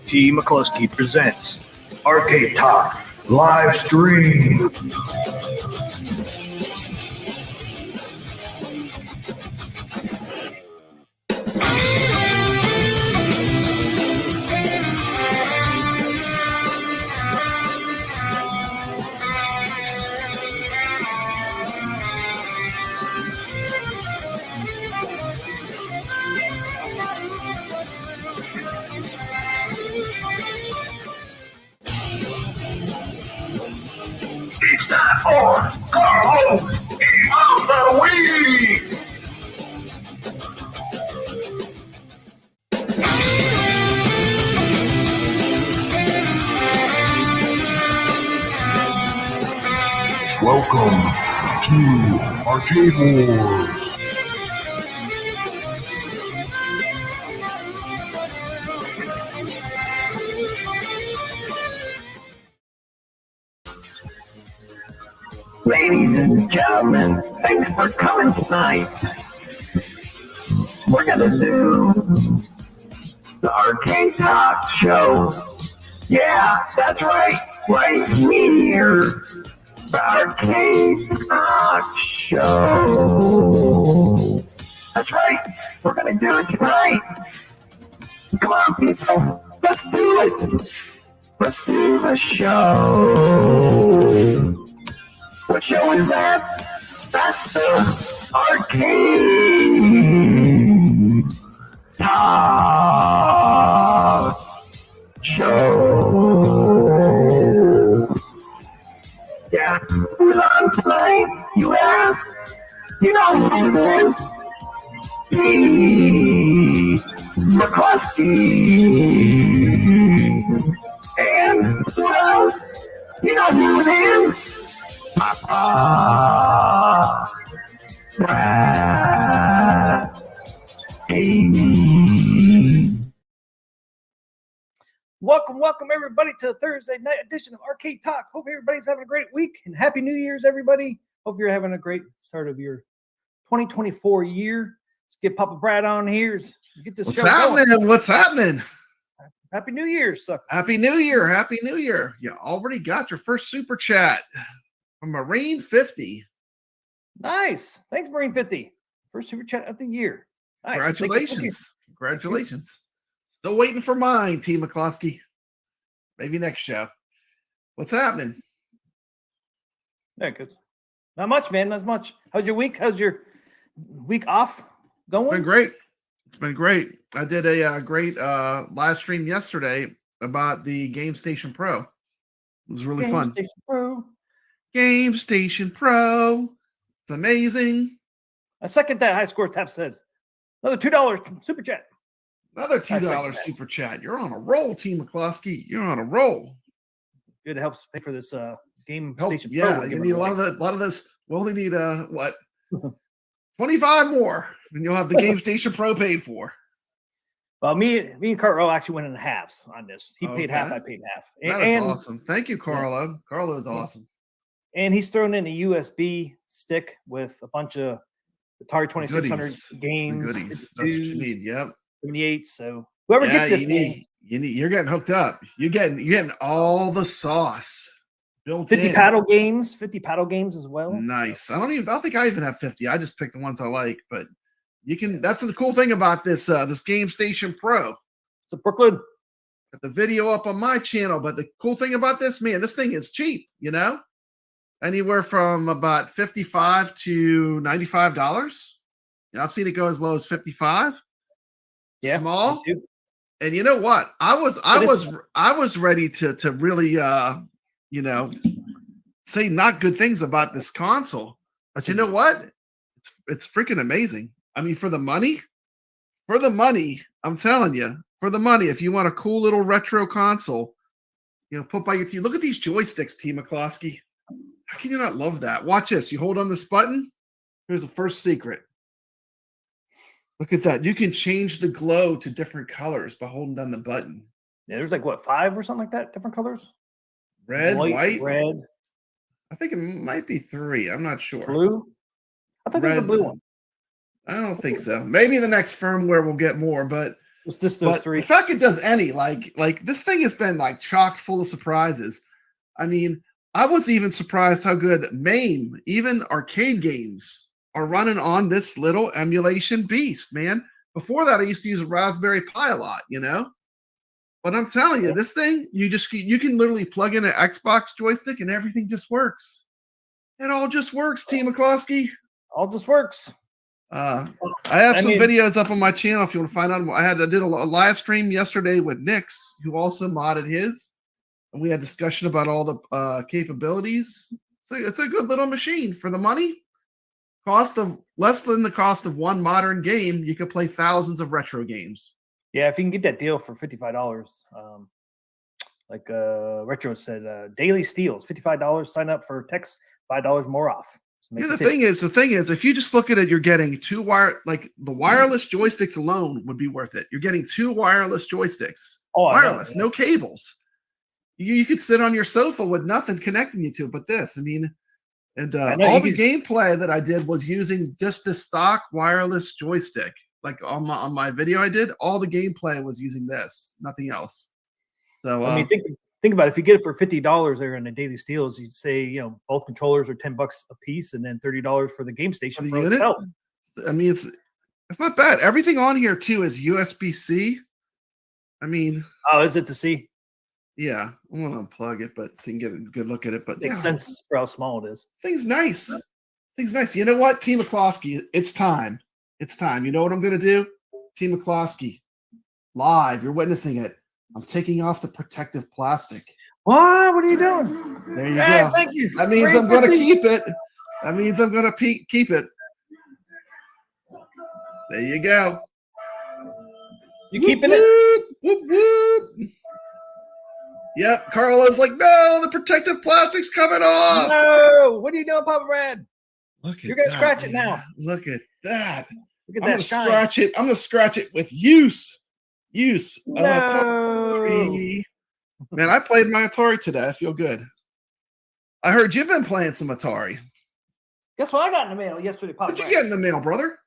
T. McCluskey presents Arcade Talk live stream. It's time for Carlo of the Week. Welcome to Arcade Wars. Ladies and gentlemen, thanks for coming tonight. We're gonna do the Arcade Talk show. Yeah, that's right here. The Arcade Talk show. That's right, we're gonna do it tonight. Come on, people, let's do it. Let's do the show. What show is that? That's the Arcade Talk show. Yeah, who's on tonight? You ask? You know who it is. P. McCluskey. And who else? You know who it is? Papa Brad and Nix. Welcome everybody to the Thursday night edition of Arcade Talk. Hope everybody's having a great week and Happy New Year's, everybody. Hope you're having a great start of your 2024 year. Let's get Papa Brad on here. Get this What's show happening? going. What's happening? Happy New Year, sucker. Happy New Year. Happy New Year. You already got your first super chat from Marine 50. Nice. Thanks, Marine 50. First super chat of the year. Nice. Congratulations. Congratulations. Still waiting for mine, T. McCluskey. Maybe next show. What's happening? Yeah, good. Not much, man. Not much. How's your week? How's your week off going? It's been great. It's been great. I did a great live stream yesterday about the GameStation Pro. It was really fun. GameStation Pro. GameStation Pro. It's amazing. I second that. High Score Tap says another $2 super chat. Another $2 super chat. You're on a roll, T. McCluskey. You're on a roll. Good, helps pay for this GameStation Pro. Yeah, you need a lot of this. We'll only need 25 more, and you'll have the GameStation Pro paid for. Well, me and Carlo actually went in halves on this. He paid half, I paid half. That is awesome. Thank you, Carlo. Yeah. Carlo is awesome. And he's thrown in a USB stick with a bunch of Atari 2600 games. The goodies. That's what you need. Yep. 78. So whoever gets this thing, you're getting hooked up. You're getting all the sauce built 50 in. 50 paddle games as well. Nice. I don't think I even have 50. I just picked the ones I like, but you can. That's the cool thing about this this GameStation Pro. It's a Brooklyn. Got the video up on my channel, but the cool thing about this, man, this thing is cheap. Anywhere from about $55 to $95. I've seen it go as low as 55. Yeah, small. And you know what? I was ready to really say not good things about this console. But you know what? It's freaking amazing. I mean, for the money, I'm telling you, for the money, if you want a cool little retro console, put by your TV. Look at these joysticks, T. McCluskey. How can you not love that? Watch this. You hold on this button. Here's the first secret. Look at that. You can change the glow to different colors by holding down the button. Yeah, there's like, 5 or something like that? Different colors? Red, white, red. I think it might be 3. I'm not sure. Blue? I thought there was a blue one. I don't think so. Maybe the next firmware will get more, but It's just those But three. the fact it does any, like this thing has been like chock full of surprises. I mean, I was even surprised how good MAME, even arcade games, are running on this little emulation beast, man. Before that, I used to use a Raspberry Pi a lot, you know. But I'm telling you, this thing, you can literally plug in an Xbox joystick and everything just works. It all just works, Team McCloskey. All just works. I have I some mean- videos up on my channel if you want to find out more. I did a live stream yesterday with Nix, who also modded his, and we had discussion about all the capabilities. So it's a good little machine for the money. Cost of less than the cost of one modern game, you could play thousands of retro games. Yeah, if you can get that deal for $55, like Retro said, daily steals, $55. Sign up for text, $5 more off. So Yeah, the thing is, if you just look at it, you're getting the wireless joysticks alone would be worth it. You're getting 2 wireless joysticks, wireless, no cables. You could sit on your sofa with nothing connecting you to it but this. I mean, and all the gameplay that I did was using just the stock wireless joystick. Like on my video I did, all the gameplay was using this, nothing else. So I mean, think about it. If you get it for $50 there in the daily steals, you'd say, you know, both controllers are $10 a piece, and then $30 for the GameStation Pro itself. I mean, it's not bad. Everything on here too is USB-C. I mean, oh, is it to see? Yeah, I'm gonna unplug it, but so you can get a good look at it. But Makes sense for how small it is. Thing's nice. Thing's nice. You know what, Team McCloskey? It's time. It's time. You know what I'm gonna do, Team McCloskey? Live, you're witnessing it. I'm taking off the protective plastic. What? What are you doing? There you go. Thank you. That means I'm going to keep it. That means I'm going to keep it. There you go. You keeping it? Whoop, whoop. Yep. Carla's like, no, the protective plastic's coming off. No. What are you doing, Papa Brad? Look at You're gonna that, scratch it man. now. Look at that. Look at I'm that gonna shine. scratch it. I'm gonna scratch it with use. No. Atari. Man, I played my Atari today. I feel good. I heard you've been playing some Atari. Guess what I got in the mail yesterday, Papa What'd you Brad? get in the mail, brother?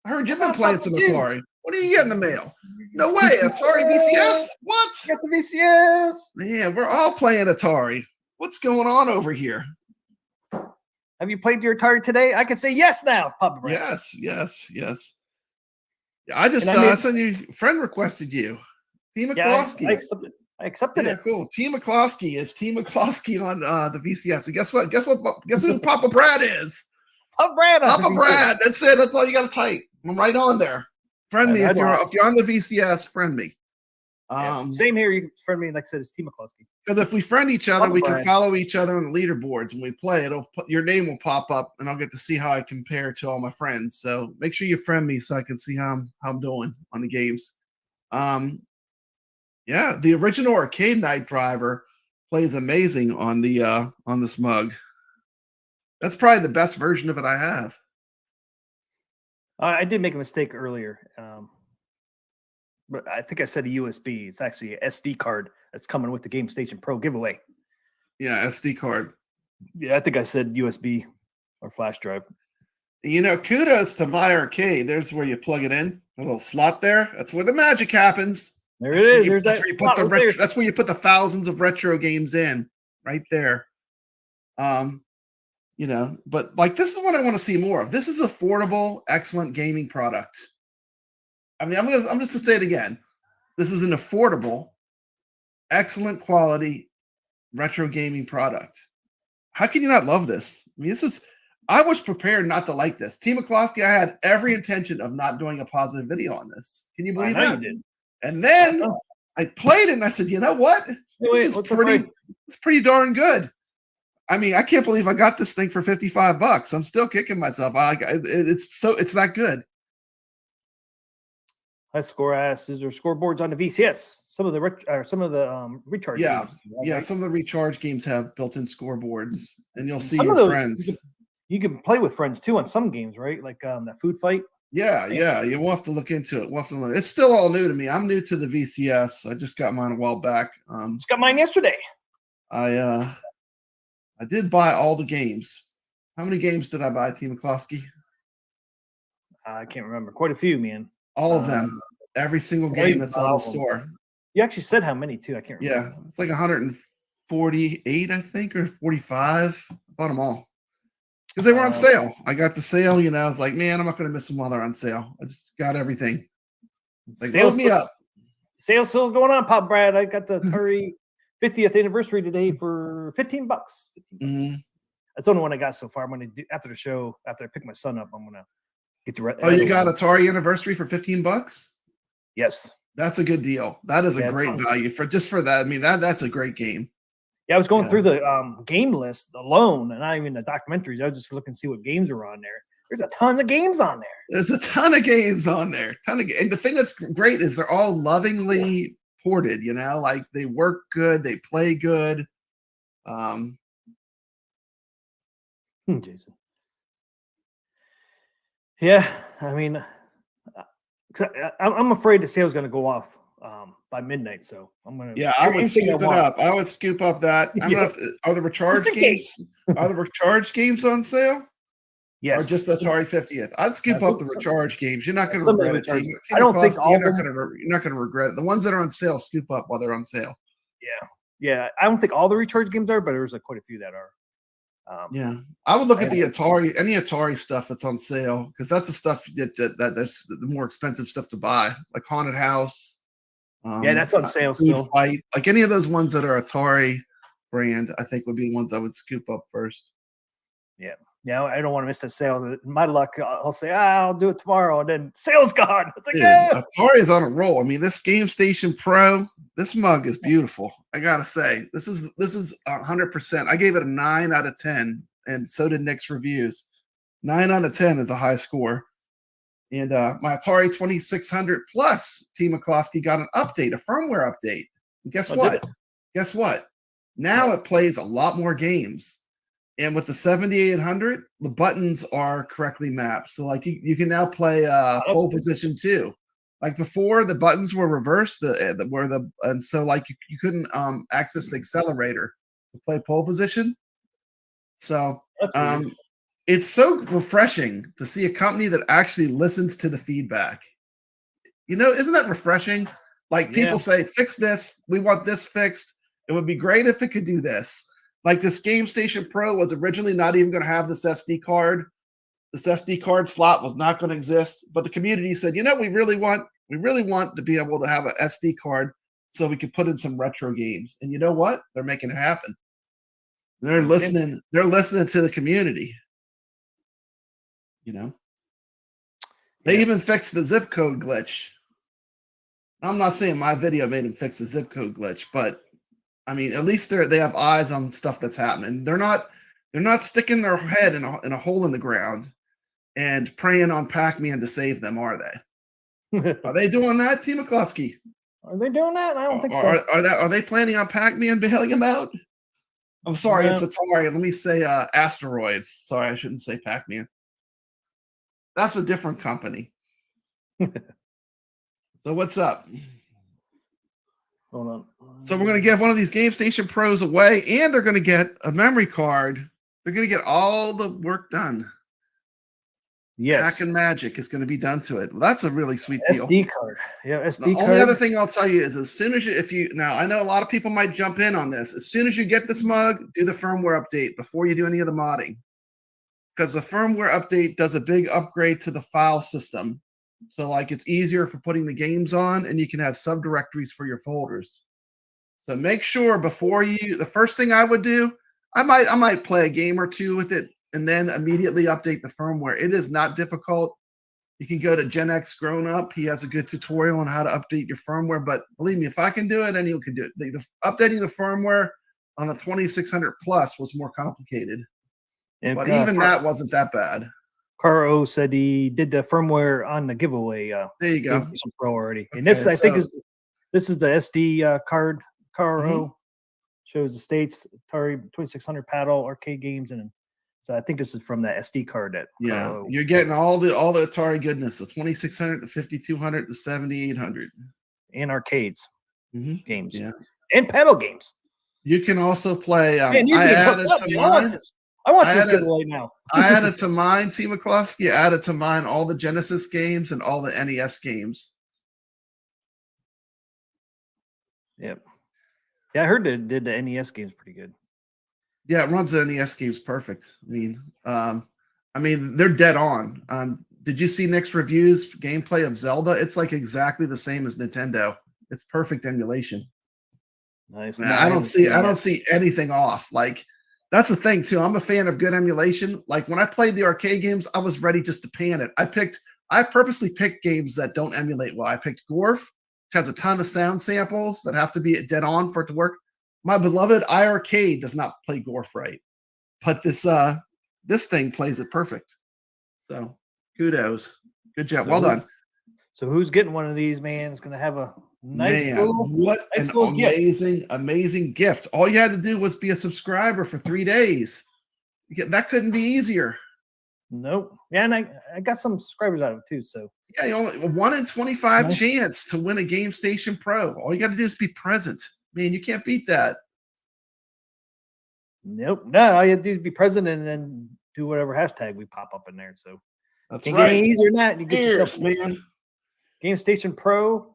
I heard you've been got playing some something too. Atari. What do you get in the mail? No way, Atari VCS? What? Got the VCS. Man, we're all playing Atari. What's going on over here? Have you played your Atari today? I can say yes now, Papa Brad. Yes. Yeah, I just And saw sent you friend requested you. Team McCloskey. I accepted Yeah, it. cool. Team McCloskey is Team McCloskey on the VCS. And guess what? Guess who Papa Brad is? Papa Brad. Papa Brad. That's it. That's all you got to type. I'm right on there. Friend me if you're on the VCS. Friend me. Same here. You can friend me. Like I said, it's Team McCloskey. Because if we friend each other, Papa we Brad. can follow each other on the leaderboards. When we play, your name will pop up, and I'll get to see how I compare to all my friends. So make sure you friend me so I can see how I'm doing on the games. Yeah, the original Arcade Night driver plays amazing on this mug. That's probably the best version of it I have. I did make a mistake earlier, but I think I said a USB. It's actually an SD card that's coming with the GameStation Pro giveaway. Yeah, SD card. Yeah, I think I said USB or flash drive. You know, kudos to MyArcade. There's where you plug it in, a little slot there. That's where the magic happens. There it is. That's where you put the thousands of retro games in, right there. You know, but like this is what I want to see more of. This is affordable, excellent gaming product. I mean, I'm just to say it again. This is an affordable, excellent quality retro gaming product. How can you not love this? I mean, I was prepared not to like this. Team McCloskey, I had every intention of not doing a positive video on this. Can you believe that? You did. And then I played it and I said, you know what? This is pretty darn good. I mean, I can't believe I got this thing for $55. I'm still kicking myself. It's that good. High score asses or scoreboards on the VCS. Some of the recharge. Yeah, games, right? Some of the recharge games have built-in scoreboards, and you'll see some your of those, friends. You can play with friends too on some games, right? Like that food fight. Yeah. You will have to look into it. It's still all new to me. I'm new to the VCS. I just got mine a while back. Just got mine yesterday. I did buy all the games. How many games did I buy, Team McCloskey? I can't remember. Quite a few, man. All of them. every single game that's on the store. You actually said how many too. I can't remember. Yeah, it's like 148, I think, or 45. I bought them all because they were on sale. I got the sale. I was like, man, I'm not going to miss them while they're on sale. I just got everything. Like, load me up. Sale's still going on, Papa Brad. I got the ATARI 50th anniversary today for $15. Mm-hmm. That's the only one I got so far. I'm gonna do after the show. After I pick my son up, I'm gonna get the. Oh, you got ATARI anniversary for $15? Yes, that's a good deal. That is a great value for that. I mean, that's a great game. Yeah, I was going through the game list alone, and not even the documentaries. I was just looking to see what games are on there. There's a ton of games on there. There's a ton of games on there. And the thing that's great is they're all lovingly ported. Like they work good, they play good. Jason. Yeah, I mean, I'm afraid the sale's going to go off by midnight. So I'm going to. Yeah, I would scoop it up. I would scoop up that. Are the recharge games? Are the recharge games on sale? Yes. Or just the ATARI 50th? I'd scoop up the recharge games. You're not going to regret it. I don't think you're not going to regret it. The ones that are on sale, scoop up while they're on sale. Yeah. I don't think all the recharge games are, but there's quite a few that are. Yeah, I would look at the ATARI, any ATARI stuff that's on sale, because that's the stuff that that's the more expensive stuff to buy, like Haunted House. Yeah, that's on sale still. Fight, like any of those ones that are ATARI brand, I think would be the ones I would scoop up first. Yeah, I don't want to miss that sale. My luck, I'll say, I'll do it tomorrow, and then sale's gone. It's like, ATARI is on a roll. I mean, this GameStation Pro, this mug is beautiful. I gotta say, this is 100%. I gave it a 9 out of 10, and so did Nick's reviews. 9 out of 10 is a high score. And my ATARI 2600 Plus, T. McCloskey, got an update, a firmware update. And guess what? Guess what? Now it plays a lot more games. And with the 7800, the buttons are correctly mapped. So like you can now play pole position too. Like before, the buttons were reversed, and so like you couldn't access the accelerator to play pole position. So it's so refreshing to see a company that actually listens to the feedback. Isn't that refreshing? Like people say, fix this. We want this fixed. It would be great if it could do this. Like this GameStation Pro was originally not even going to have this SD card. This SD card slot was not going to exist, but the community said, we really want to be able to have an SD card so we can put in some retro games. And you know what? They're making it happen. They're listening. They're listening to the community. They even fixed the zip code glitch. I'm not saying my video made them fix the zip code glitch, but I mean, at least they have eyes on stuff that's happening. They're not sticking their head in a hole in the ground and preying on Pac-Man to save them, are they? Are they doing that, T. McCluskey? Are they doing that? I don't think so. Are they planning on Pac-Man bailing them out? I'm sorry, it's ATARI. Let me say Asteroids. Sorry, I shouldn't say Pac-Man. That's a different company. So what's up? Hold on. So we're going to give one of these GameStation Pros away, and they're going to get a memory card. They're going to get all the work done. Yes. Hack and magic is going to be done to it. Well, that's a really sweet deal. SD card. Yeah, SD card. The only other thing I'll tell you is as soon as now I know a lot of people might jump in on this. As soon as you get this mug, do the firmware update before you do any of the modding. Because the firmware update does a big upgrade to the file system. So like it's easier for putting the games on, and you can have subdirectories for your folders. So make sure before the first thing I would do, I might play a game or two with it and then immediately update the firmware. It is not difficult. You can go to Gen X Grown Up. He has a good tutorial on how to update your firmware. But believe me, if I can do it, anyone can do it. Updating the firmware on the 2600 Plus was more complicated. But even that wasn't that bad. Caro said he did the firmware on the giveaway. There you go. Pro already. Okay, and this, I think, this is the SD card. Caro shows the states, ATARI 2600 paddle, arcade games, and so I think this is from that SD card. You're getting all the ATARI goodness: the 2600, the 5200, the 7800, and arcades games, and paddle games. You can also play. Man, I added to mine. I want this giveaway now. I added to mine, T. McCluskey. I added to mine all the Genesis games and all the NES games. Yep. Yeah, I heard it did the NES games pretty good. Yeah, it runs the NES games perfect. I mean, they're dead on. Did you see Nick's reviews gameplay of Zelda? It's like exactly the same as Nintendo. It's perfect emulation. Nice. Man, No, I don't see yet. anything off. Like that's the thing too. I'm a fan of good emulation. Like when I played the arcade games, I was ready just to pan it. I purposely picked games that don't emulate well. I picked Gorf, which has a ton of sound samples that have to be dead on for it to work. My beloved iArcade does not play Gorf right, but this thing plays it perfect. So kudos, good job, well done. So who's getting one of these, man? It's gonna have a nice Man, little, what nice an little gift. amazing gift. All you had to do was be a subscriber for 3 days. That couldn't be easier. Nope. Yeah, and I got some subscribers out of it too. So Yeah, you only 1 in 25 Nice. chance to win a GameStation Pro. All you got to do is be present. Man, you can't beat that. nope. No, all you have to do is be present and then do whatever hashtag we pop up in there. So That's can't right. get any easier than that. You get Cheers, yourself man. GameStation Pro,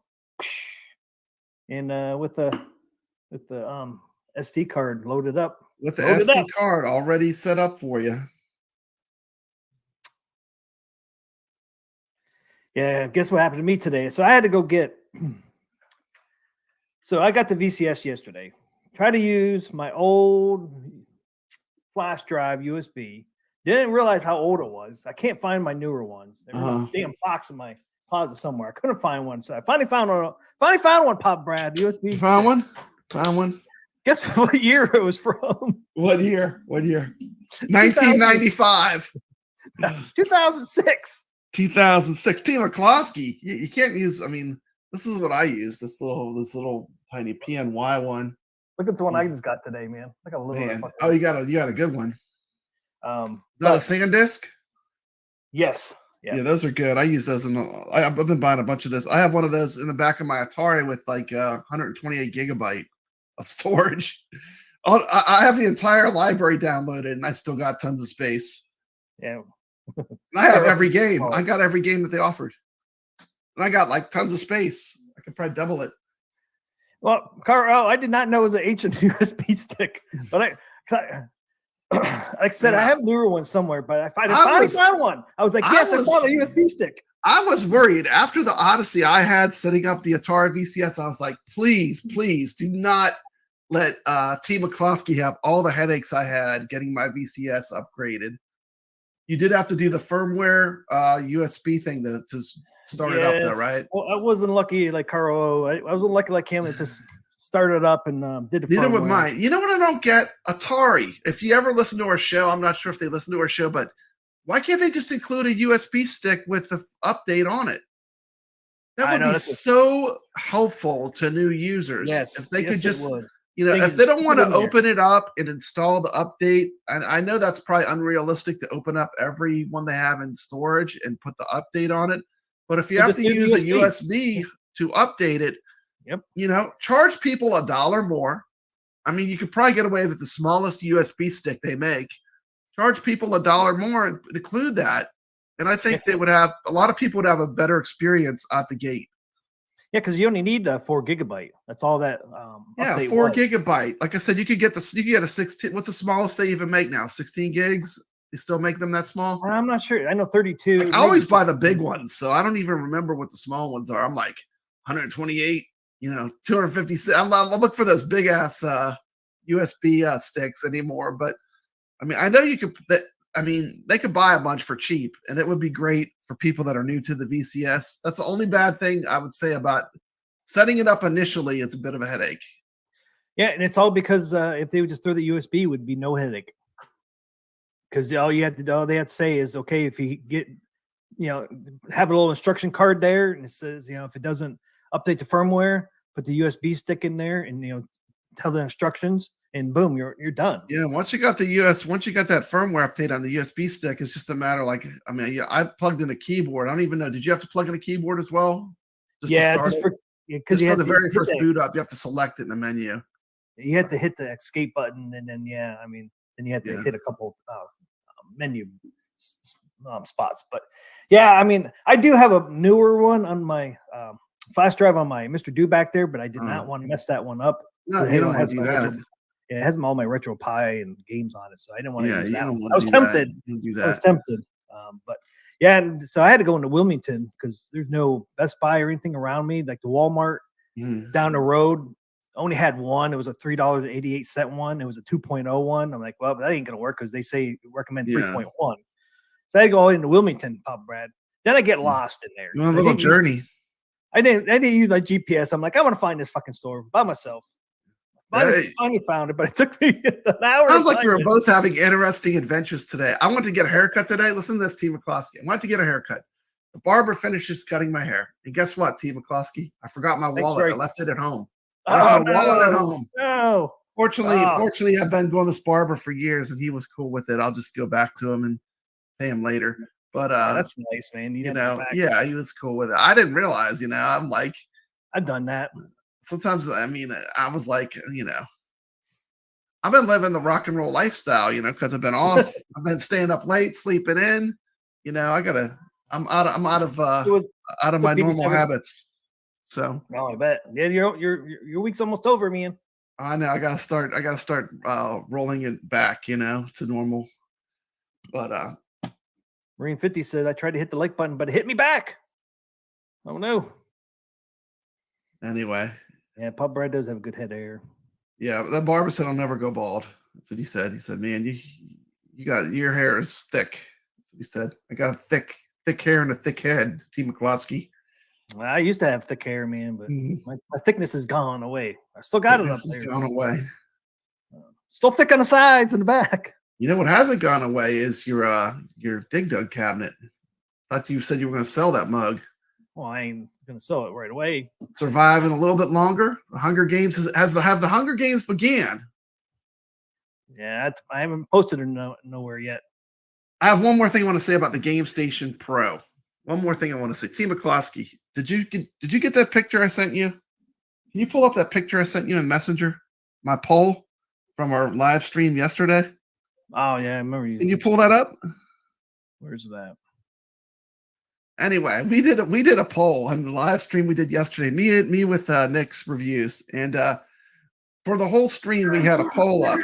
and with the SD card loaded up. With the Loaded SD up. card already set up for you. Yeah, guess what happened to me today? So I had to go get. So I got the VCS yesterday. Try to use my old flash drive USB. Didn't realize how old it was. I can't find my newer ones. They're in a damn box in my closet somewhere. I couldn't find one, so I finally found one. Papa Brad USB. You found one? Found one. Guess what year it was from? What year? 1995. 2006. 2006. T. McCloskey. You can't use. I mean, this is what I use. This little tiny PNY one. Look at the one I just got today, man. Look how little. Man. Oh, you got a good one. Is that a SanDisk? Yes. Yeah, those are good. I use those I've been buying a bunch of this. I have one of those in the back of my Atari with like 128 gigabyte of storage. I have the entire library downloaded, and I still got tons of space. Yeah. And I have every game. I got every game that they offered, and I got like tons of space. I could probably double it. Well, Carl, I did not know it was an ancient USB stick, but like I said, I have newer ones somewhere, but I finally found one. I was like, yes, I found a USB stick. I was worried after the Odyssey I had setting up the Atari VCS. I was like, please do not let T. McCloskey have all the headaches I had getting my VCS upgraded. You did have to do the firmware USB thing to start it up, though, right? Well, I wasn't lucky like Carl. I wasn't lucky like him. It just started up and did the Neither firmware. would mine. You know what I don't get? Atari. If you ever listen to our show, I'm not sure if they listen to our show, but why can't they just include a USB stick with the update on it? That would be so helpful to new users. Yes, if they could just, would. If they don't want to open it up and install the update, and I know that's probably unrealistic to open up every one they have in storage and put the update on it. But if you have to use a USB to update it, charge people $1 more. I mean, you could probably get away with the smallest USB stick they make. Charge people $1 more and include that. And I think a lot of people would have a better experience out the gate. Yeah, because you only need 4 gigabyte. That's all that. 4 gigabyte. Like I said, you could get a 16. What's the smallest they even make now? 16 gigs. They still make them that small? I'm not sure. I know 32. I always buy the big ones, so I don't even remember what the small ones are. I'm like 128. 256. I'm looking for those big ass USB sticks anymore. But I mean, I know you could. They could buy a bunch for cheap, and it would be great for people that are new to the VCS. That's the only bad thing I would say about setting it up initially. It's a bit of a headache. Yeah, and it's all because if they would just throw the USB, it would be no headache. Because all they had to say is, okay, if you get, have a little instruction card there, and it says, if it doesn't update the firmware, put the USB stick in there, and tell the instructions. And boom, you're done. Yeah, once you got that firmware update on the USB stick, it's just a matter I plugged in a keyboard. I don't even know. Did you have to plug in a keyboard as well? Because for the very first boot up, you have to select it in the menu. You have to hit the escape button, and then then you have to hit a couple menu spots. But I do have a newer one on my flash drive on my Mr. Do back there, but I did not want to mess that one up. No, So you don't Halo want to do that. Yeah, it has all my retro Pi and games on it, so I didn't want to use you that. don't One. want I was to tempted. do that. I was tempted, but yeah, and so I had to go into Wilmington because there's no Best Buy or anything around me. Like the Walmart down the road only had one. It was a $3.88 one. It was a 2.0 one. I'm like, well, that ain't gonna work because they say recommend 3.1. So I had to go into Wilmington, Papa Brad. Then I get lost in there. You want a little journey? I didn't use my GPS. I'm like, I want to find this fucking store by myself. Finally found it, but it took me an hour. Sounds like we were both having interesting adventures today. I went to get a haircut today. Listen to this, T. McCloskey. I went to get a haircut. The barber finishes cutting my hair. And guess what, T. McCloskey? I forgot my wallet. I left it at home. I left my wallet at home. No. Fortunately, I've been going to this barber for years, and he was cool with it. I'll just go back to him and pay him later. But that's nice, man. You know, yeah, he was cool with it. I didn't realize, you know, I'm like, I've done that. Sometimes, I mean, I was like, you know, I've been living the rock and roll lifestyle, you know, because I've been off. I've been staying up late, sleeping in. You know, I'm out of my normal habits. So, no, I bet. Yeah, your week's almost over, man. I know. I gotta start rolling it back, you know, to normal. But Marine 50 said I tried to hit the like button, but it hit me back. Oh no. Anyway. Yeah, Papa Brad does have a good head of hair. Yeah, that barber said I'll never go bald. That's what he said. He said, "Man, you got your hair is thick." That's what he said. I got a thick hair and a thick head, T. McCloskey. Well, I used to have thick hair, man, but my thickness has gone away. I still got it up there. It's gone away. Still thick on the sides and the back. You know what hasn't gone away is your Dig Dug cabinet. Thought you said you were going to sell that mug. Well, I ain't gonna sell it right away. Surviving a little bit longer. The Hunger Games have the Hunger Games began. Yeah, I haven't posted it nowhere yet. I have one more thing I want to say about the GameStation Pro. One more thing I want to say. T. McCloskey, did you get that picture I sent you? Can you pull up that picture I sent you in Messenger? My poll from our live stream yesterday. Oh yeah, I remember you. Can you pull that up? Where's that? Anyway, we did a poll on the live stream we did yesterday. Me with Nick's reviews, and for the whole stream we had a poll up.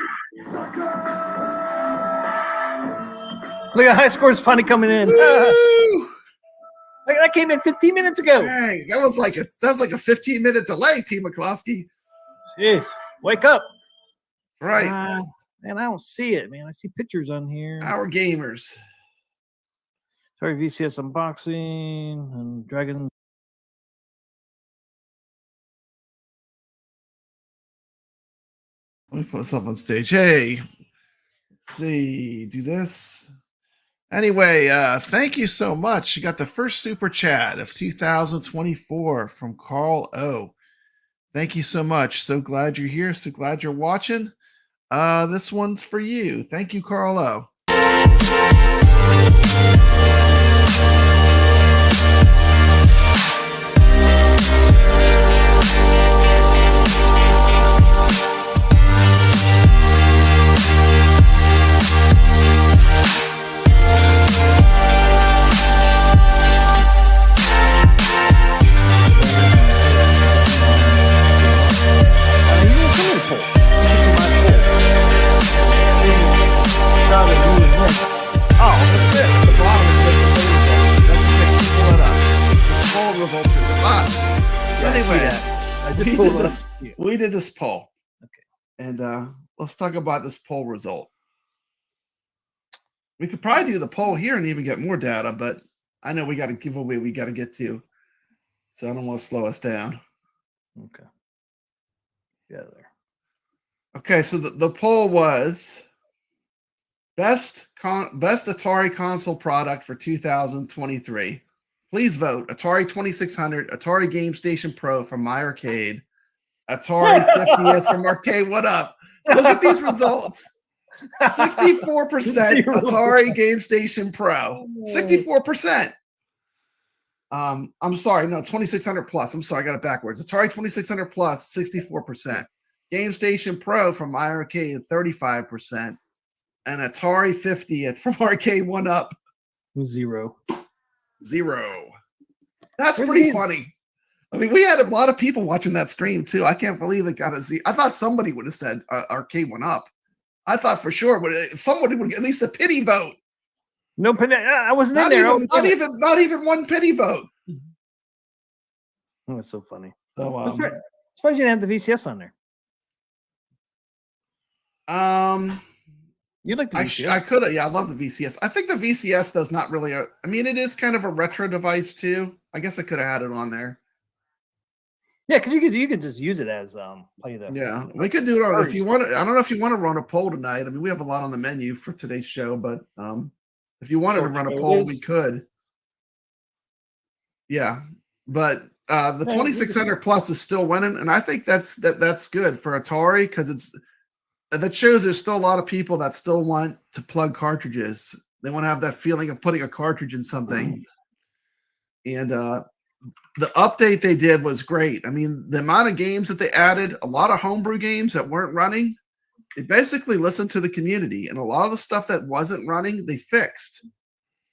Look at high scores finally coming in. That came in 15 minutes ago. Dang, that was like a 15-minute delay, T. McCloskey. Jeez, wake up! Right, man, I don't see it, man. I see pictures on here. Our gamers. Sorry, VCS unboxing and Dragon. Let me put myself on stage. Hey, let's see. Do this. Anyway, thank you so much. You got the first super chat of 2024 from Carl O. Thank you so much. So glad you're here. So glad you're watching. This one's for you. Thank you, Carl O. We did this poll. Okay. And let's talk about this poll result. We could probably do the poll here and even get more data, but I know we got a giveaway we got to get to. So I don't want to slow us down. Okay. Yeah, there. Okay, so the poll was best Atari console product for 2023. Please vote Atari 2600, Atari GameStation Pro from MyArcade, Atari 50th from Arcade. What up? Look at these results. 64% Atari GameStation Pro. 64%. I'm sorry, no, 2600 plus. I'm sorry, I got it backwards. Atari 2600 plus, 64%. GameStation Pro from MyArcade, 35%. And Atari 50th from Arcade 1UP. 0. That's pretty funny. I mean, we had a lot of people watching that stream too. I can't believe it got a Z. I thought somebody would have said Arcade went up. I thought for sure, but somebody would get at least a pity vote. No, I wasn't in there. Not even one pity vote. Oh, that's so funny. So, I'm surprised you didn't have the VCS on there. You like the VCS? I could have. Yeah, I love the VCS. I think the VCS though is not really a. I mean, it is kind of a retro device too. I guess I could have had it on there. Yeah, because you could just use it as play the. Yeah, we could do it if you want to. I don't know if you want to run a poll tonight. I mean, we have a lot on the menu for today's show, but if you wanted to run a poll, we could. Yeah, but the 2600 plus is still winning, and I think that's good for Atari because that shows there's still a lot of people that still want to plug cartridges. They want to have that feeling of putting a cartridge in something. And the update they did was great. I mean, the amount of games that they added, a lot of homebrew games that weren't running, they basically listened to the community. And a lot of the stuff that wasn't running, they fixed.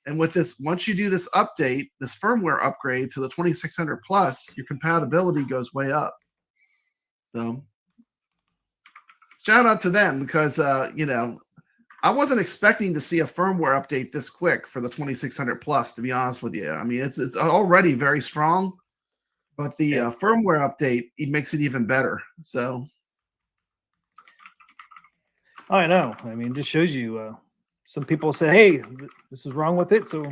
And with this, once you do this update, this firmware upgrade to the 2600 plus, your compatibility goes way up. So shout out to them because, I wasn't expecting to see a firmware update this quick for the 2600 plus, to be honest with you. I mean, it's already very strong, but the firmware update, it makes it even better. So. I know. I mean, it just shows you some people say, hey, this is wrong with it. So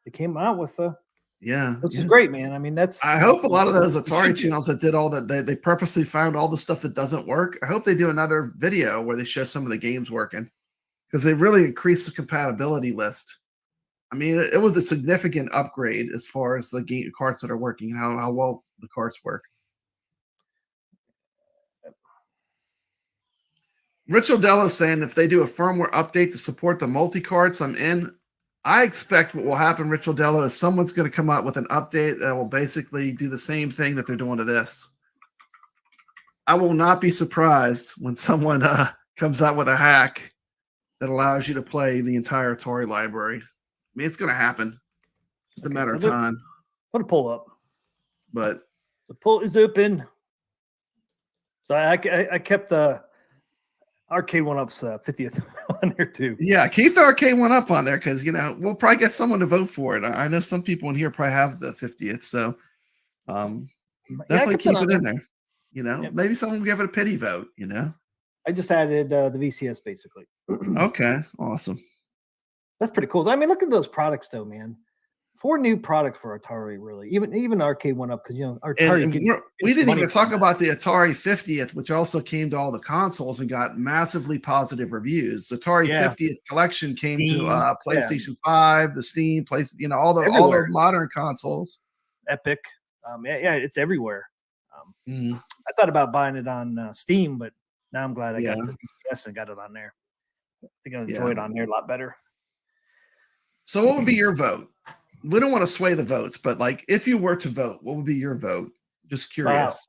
they came out with which is great, man. I mean, I hope a lot of those Atari channels that did all that, they purposely found all the stuff that doesn't work. I hope they do another video where they show some of the games working because they really increased the compatibility list. I mean, it was a significant upgrade as far as the game carts that are working, how well the carts work. Rich Odell is saying if they do a firmware update to support the multi-carts, I'm in. I expect what will happen, Rich Odell, is someone's going to come out with an update that will basically do the same thing that they're doing to this. I will not be surprised when someone comes out with a hack that allows you to play the entire Atari library. I mean, it's going to happen. It's just a matter of time. Put a poll up. But the poll is open. So I kept the Arcade 1-Up's 50th on there too. Yeah, keep the Arcade 1-Up on there because we'll probably get someone to vote for it. I know some people in here probably have the 50th, so definitely keep it in there. Maybe someone will give it a pity vote. I just added the VCS basically. Okay, awesome. That's pretty cool. I mean, look at those products though, man. 4 new products for Atari, really. Even Arcade 1-Up because Atari. We didn't even talk about the Atari 50th, which also came to all the consoles and got massively positive reviews. The Atari 50th collection came to PlayStation 5, the Steam, all the modern consoles. Epic, it's everywhere. I thought about buying it on Steam, but now I'm glad I got the VCS and got it on there. I think I enjoy it on there a lot better. So, what would be your vote? We don't want to sway the votes, but if you were to vote, what would be your vote? Just curious.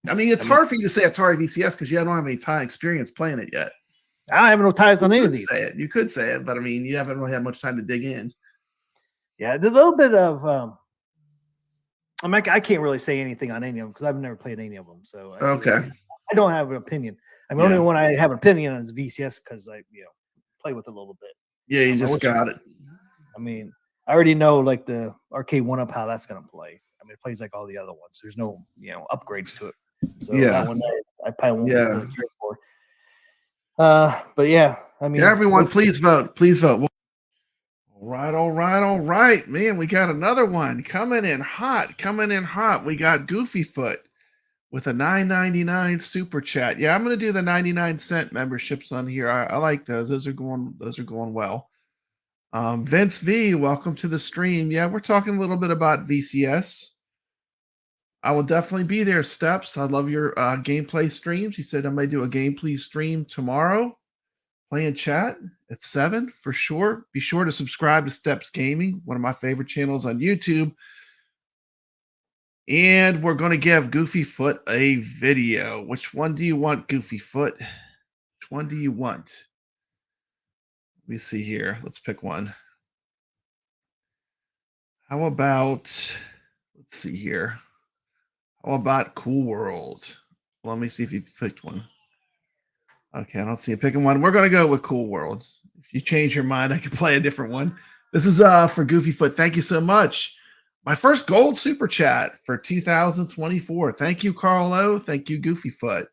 Wow. I mean, it's hard for you to say Atari VCS because you don't have any time experience playing it yet. I have no ties on any of these. You could say it, but I mean, you haven't really had much time to dig in. Yeah, a little bit of. I can't really say anything on any of them because I've never played any of them. So I don't have an opinion. I mean, only one I have an opinion on is VCS because I play with it a little bit. Yeah, you just got it. I mean. I already know the Arcade 1-Up how that's going to play. I mean, it plays like all the other ones. There's no upgrades to it. So that one I probably won't care for. But I mean, everyone, please vote. Please vote. All right, man. We got another one coming in hot. We got Goofy Foot with a $9.99 super chat. Yeah, I'm going to do the 99-cent memberships on here. I like those. Those are going well. Vince V, welcome to the stream. Yeah, we're talking a little bit about VCS. I will definitely be there, Steps. I love your gameplay streams. He said I may do a gameplay stream tomorrow. Play in chat at 7 for sure. Be sure to subscribe to Steps Gaming, one of my favorite channels on YouTube. And we're going to give Goofy Foot a video. Which one do you want, Goofy Foot? Which one do you want? Let me see here. Let's pick one. How about, let's see here. How about Cool World? Let me see if you picked one. Okay, I don't see you picking one. We're gonna go with Cool World. If you change your mind, I can play a different one. This is for Goofyfoot. Thank you so much. My first gold super chat for 2024. Thank you, Carlo. Thank you, Goofyfoot.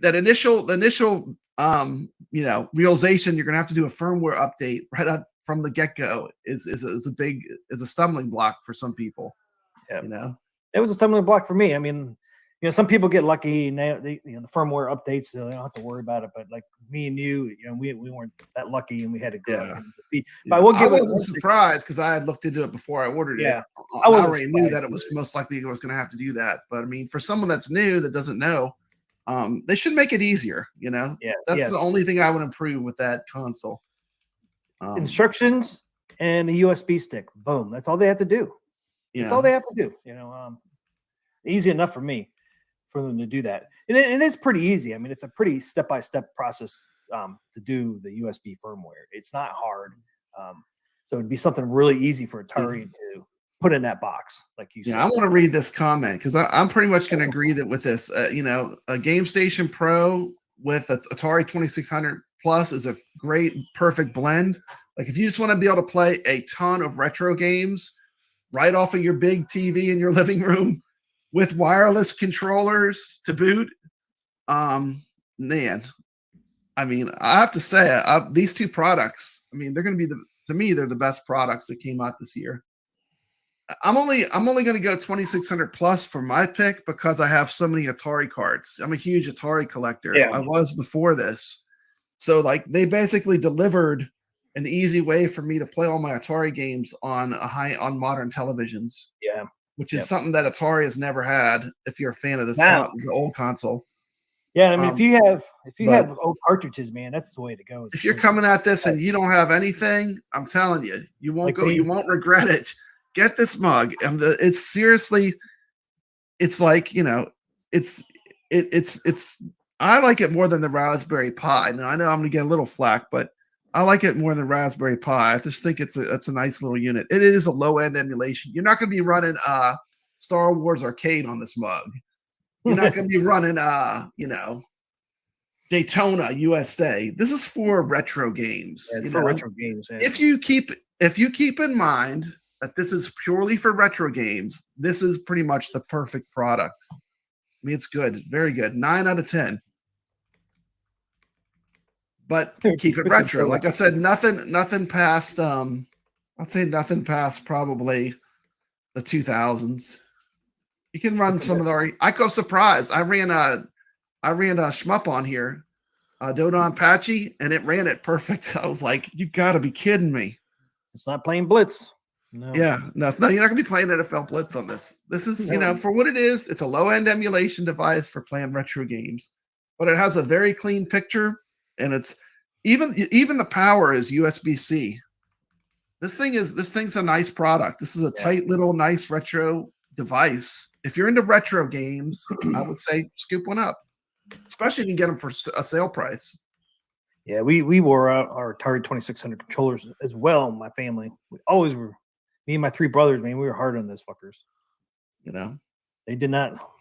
That initial realization you're gonna have to do a firmware update right up from the get-go is a stumbling block for some people. Yeah, it was a stumbling block for me. I mean, some people get lucky and they the firmware updates, so they don't have to worry about it. But like me and you, we weren't that lucky, and we had to go. Yeah. But I will give I wasn't surprised because I had looked into it before I ordered it. I already knew that it was most likely I was going to have to do that. But I mean, for someone that's new that doesn't know, they should make it easier. That's the only thing I would improve with that console. Instructions and a USB stick. Boom. That's all they have to do. That's all they have to do. Easy enough for me for them to do that. And it is pretty easy. I mean, it's a pretty step-by-step process to do the USB firmware. It's not hard. So it'd be something really easy for Atari to put in that box, like you said. I want to read this comment because I'm pretty much going to agree that with this, a GameStation Pro with a Atari 2600 Plus is a great, perfect blend. Like if you just want to be able to play a ton of retro games right off of your big TV in your living room with wireless controllers to boot, man, I mean, I have to say, these two products, I mean, they're going to be to me, they're the best products that came out this year. I'm only going to go 2600 plus for my pick because I have so many Atari cards. I'm a huge Atari collector. Yeah. I was before this. So like they basically delivered an easy way for me to play all my Atari games on modern televisions. Yeah. Which is something that Atari has never had if you're a fan of the old console. Yeah, I mean, if you have old cartridges, man, that's the way to go. If you're coming at this and you don't have anything, I'm telling you, you won't you won't regret it. Get this mug. It's seriously, it's like, it's I like it more than the Raspberry Pi. Now I know I'm gonna get a little flack, but I like it more than Raspberry Pi. I just think it's a nice little unit. It is a low end emulation. You're not gonna be running Star Wars Arcade on this mug. You're not gonna be running Daytona USA. This is for retro games. Yeah, for retro games. Yeah. If you keep in mind that this is purely for retro games, this is pretty much the perfect product. I mean, it's good, very good. 9 out of 10. But keep it retro. Like I said, nothing past I'd say nothing past probably the 2000s. You can run some of the Ico Surprise. I ran a shmup on here, Dodon Patchy, and it ran it perfect. I was like, you gotta be kidding me. It's not playing Blitz. No. Yeah, no, you're not gonna be playing NFL Blitz on this. This is, for what it is, it's a low-end emulation device for playing retro games. But it has a very clean picture, and it's even the power is USB-C. This thing's a nice product. This is a tight little nice retro device. If you're into retro games, I would say scoop one up. especially if you can get them for a sale price. Yeah, we wore out our Atari 2600 controllers as well. My family, we always were. Me and my 3 brothers, man, we were hard on those fuckers. You know, They did not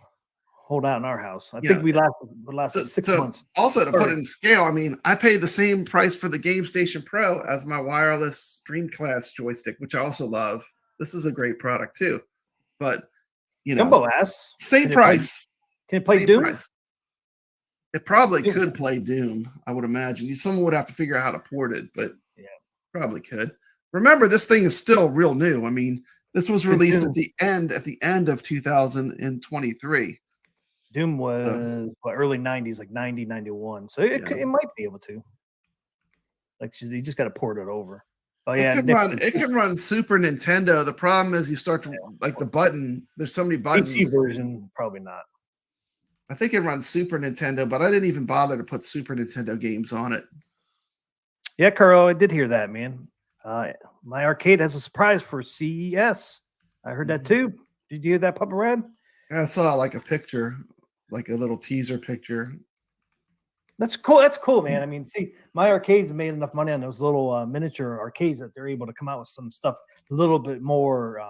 hold out in our house. I Yeah. think we lasted 6 months. Also, to put it in scale, I mean, I paid the same price for the GameStation Pro as my wireless Dreamcast joystick, which I also love. This is a great product too, but you know, Jumbo ass. same price. Can it play Same Doom? price. It probably Doom. could play Doom, I would imagine. Someone would have to figure out how to port it, but Yeah. probably could. Remember, this thing is still real new. I mean, this was released Doom. at the end of 2023. Doom was early 90s, like 90, 91. So it Yeah. might be able to. Like you just got to port it over. Oh yeah, It can run Super Nintendo. The problem is you start to like the button. There's so many buttons. PC version, probably not. I think it runs Super Nintendo, but I didn't even bother to put Super Nintendo games on it. Yeah, Carl, I did hear that, man. MyArcade has a surprise for CES. I heard that too. Did you hear that, Papa Brad? I saw like a picture, like a little teaser picture. That's cool. That's cool, man. I mean, see, MyArcade's made enough money on those little miniature arcades that they're able to come out with some stuff a little bit more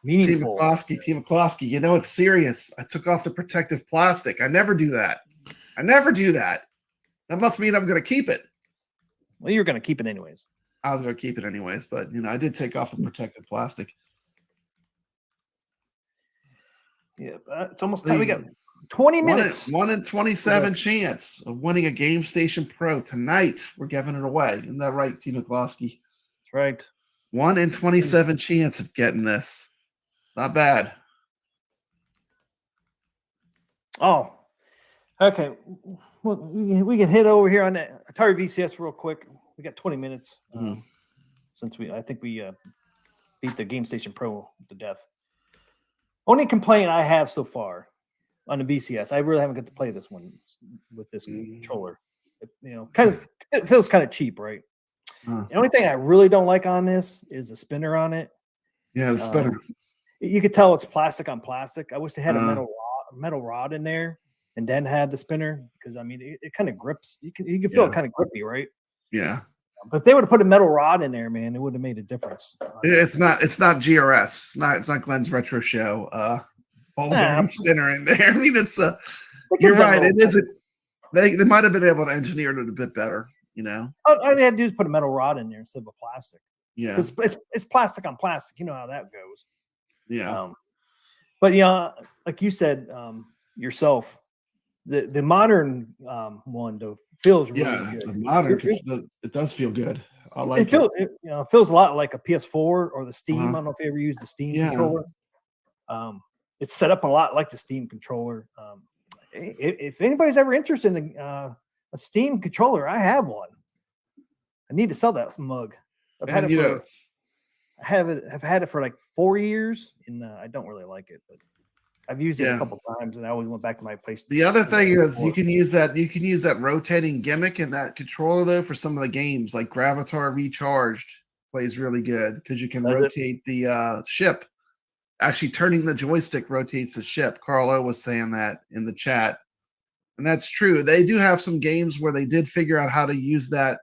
meaningful. Team McCloskey, you know it's serious. I took off the protective plastic. I never do that. That must mean I'm going to keep it. Well, you're going to keep it anyways. I was going to keep it anyways, but I did take off the protective plastic. Yeah, it's almost time. We got 20 minutes. 1 in 27 chance of winning a GameStation Pro tonight. We're giving it away. Isn't that right, Team McCloskey? That's right. 1 in 27 chance of getting this. Not bad. Oh, okay. Well, we can hit over here on that Atari VCS real quick. We got 20 minutes since I think we beat the GameStation Pro to death. Only complaint I have so far on the VCS, I really haven't got to play this one with this controller. It feels kind of cheap, right? The only thing I really don't like on this is the spinner on it. Yeah, the spinner. You could tell it's plastic on plastic. I wish they had a metal rod in there and then had the spinner, because I mean it kind of grips. You can feel it kind of grippy, right? Yeah. But if they would have put a metal rod in there, man, it would have made a difference. It's not GRS. It's not Glenn's Retro Show. Spinner in there. I mean, you're right. It isn't. They might have been able to engineer it a bit better. All they had to do is put a metal rod in there instead of a plastic. Yeah, because it's plastic on plastic. You know how that goes. Yeah. But like you said yourself, the modern one though feels really good. The modern it does feel good. I like it. It feels a lot like a PS4 or the Steam. I don't know if you ever used the Steam controller. It's set up a lot like the Steam controller. If anybody's ever interested in a Steam controller, I have one. I need to sell that mug. I've had it for like 4 years, and I don't really like it, but I've used it a couple times, and I always went back to my place. The other thing is you can use that rotating gimmick in that controller though for some of the games, like Gravatar Recharged plays really good because you can rotate the ship. Actually, turning the joystick rotates the ship. Carlo was saying that in the chat, and that's true. They do have some games where they did figure out how to use that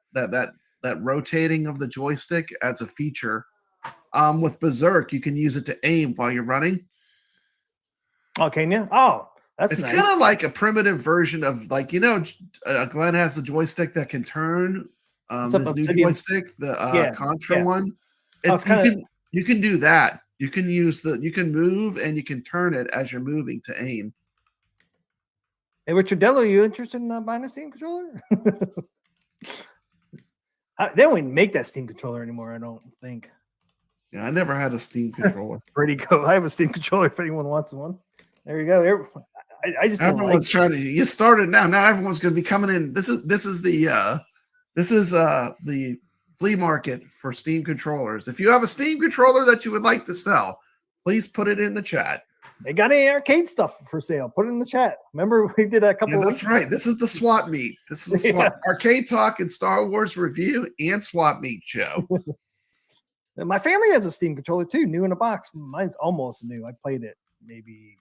rotating of the joystick as a feature. With Berserk, you can use it to aim while you're running. Oh, can you? Oh, it's nice. Kind of like a primitive version of Glenn has a joystick that can turn. This new joystick, the Contra one. You can do that. You can move and you can turn it as you're moving to aim. Hey, Richard Dello, you interested in buying a Steam controller? They don't even make that Steam controller anymore, I don't think. Yeah, I never had a Steam controller. Pretty cool. I have a Steam controller if anyone wants one. There you go. I just everyone's trying to. You started now. Now everyone's going to be coming in. This is the flea market for Steam controllers. If you have a Steam controller that you would like to sell, please put it in the chat. They got any arcade stuff for sale? Put it in the chat. Remember we did a couple. Yeah, that's right. This is the swap meet. This is the swap arcade talk and Star Wars review and swap meet show. My family has a Steam controller too, new in a box. Mine's almost new. I played it maybe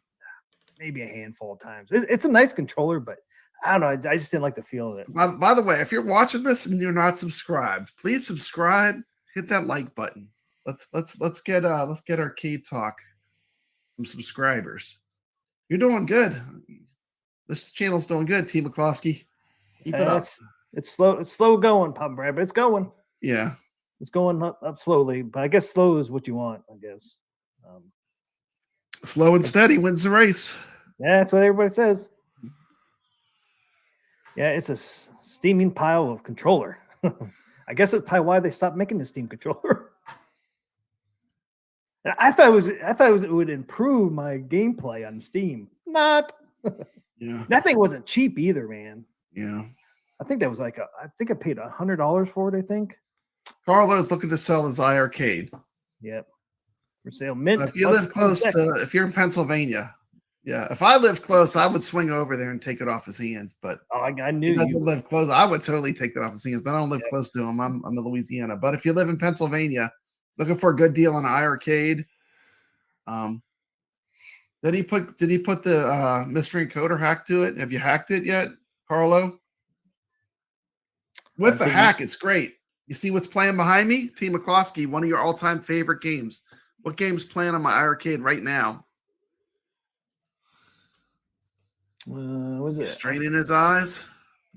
maybe a handful of times. It's a nice controller, but I don't know. I just didn't like the feel of it. By the way, if you're watching this and you're not subscribed, please subscribe. Hit that like button. Let's get Arcade Talk some subscribers. You're doing good. This channel's doing good, T. McCloskey. Keep it up. It's slow. It's slow going, Papa Brad, but it's going. Yeah, it's going up slowly. But I guess slow is what you want. I guess. Slow and steady wins the race. Yeah, that's what everybody says. Yeah, it's a steaming pile of controller. I guess it's probably why they stopped making the Steam controller. I thought it would improve my gameplay on Steam. Not. Yeah. That thing wasn't cheap either, man. Yeah. I think that was I think I paid $100 for it, I think. Carlo's looking to sell his iArcade. Yep. For sale. Mint. If you live close if you're in Pennsylvania, yeah. If I live close, I would swing over there and take it off his hands. But I knew he doesn't live close. I would totally take it off his hands, but I don't live Yep. close to him. I'm in Louisiana. But if you live in Pennsylvania, looking for a good deal on iArcade, did he put the mystery encoder hack to it? Have you hacked it yet, Carlo? With the hack, it's great. You see what's playing behind me? T. McCloskey, one of your all-time favorite games. What game's playing on my iArcade right now? Was it? He's straining his eyes.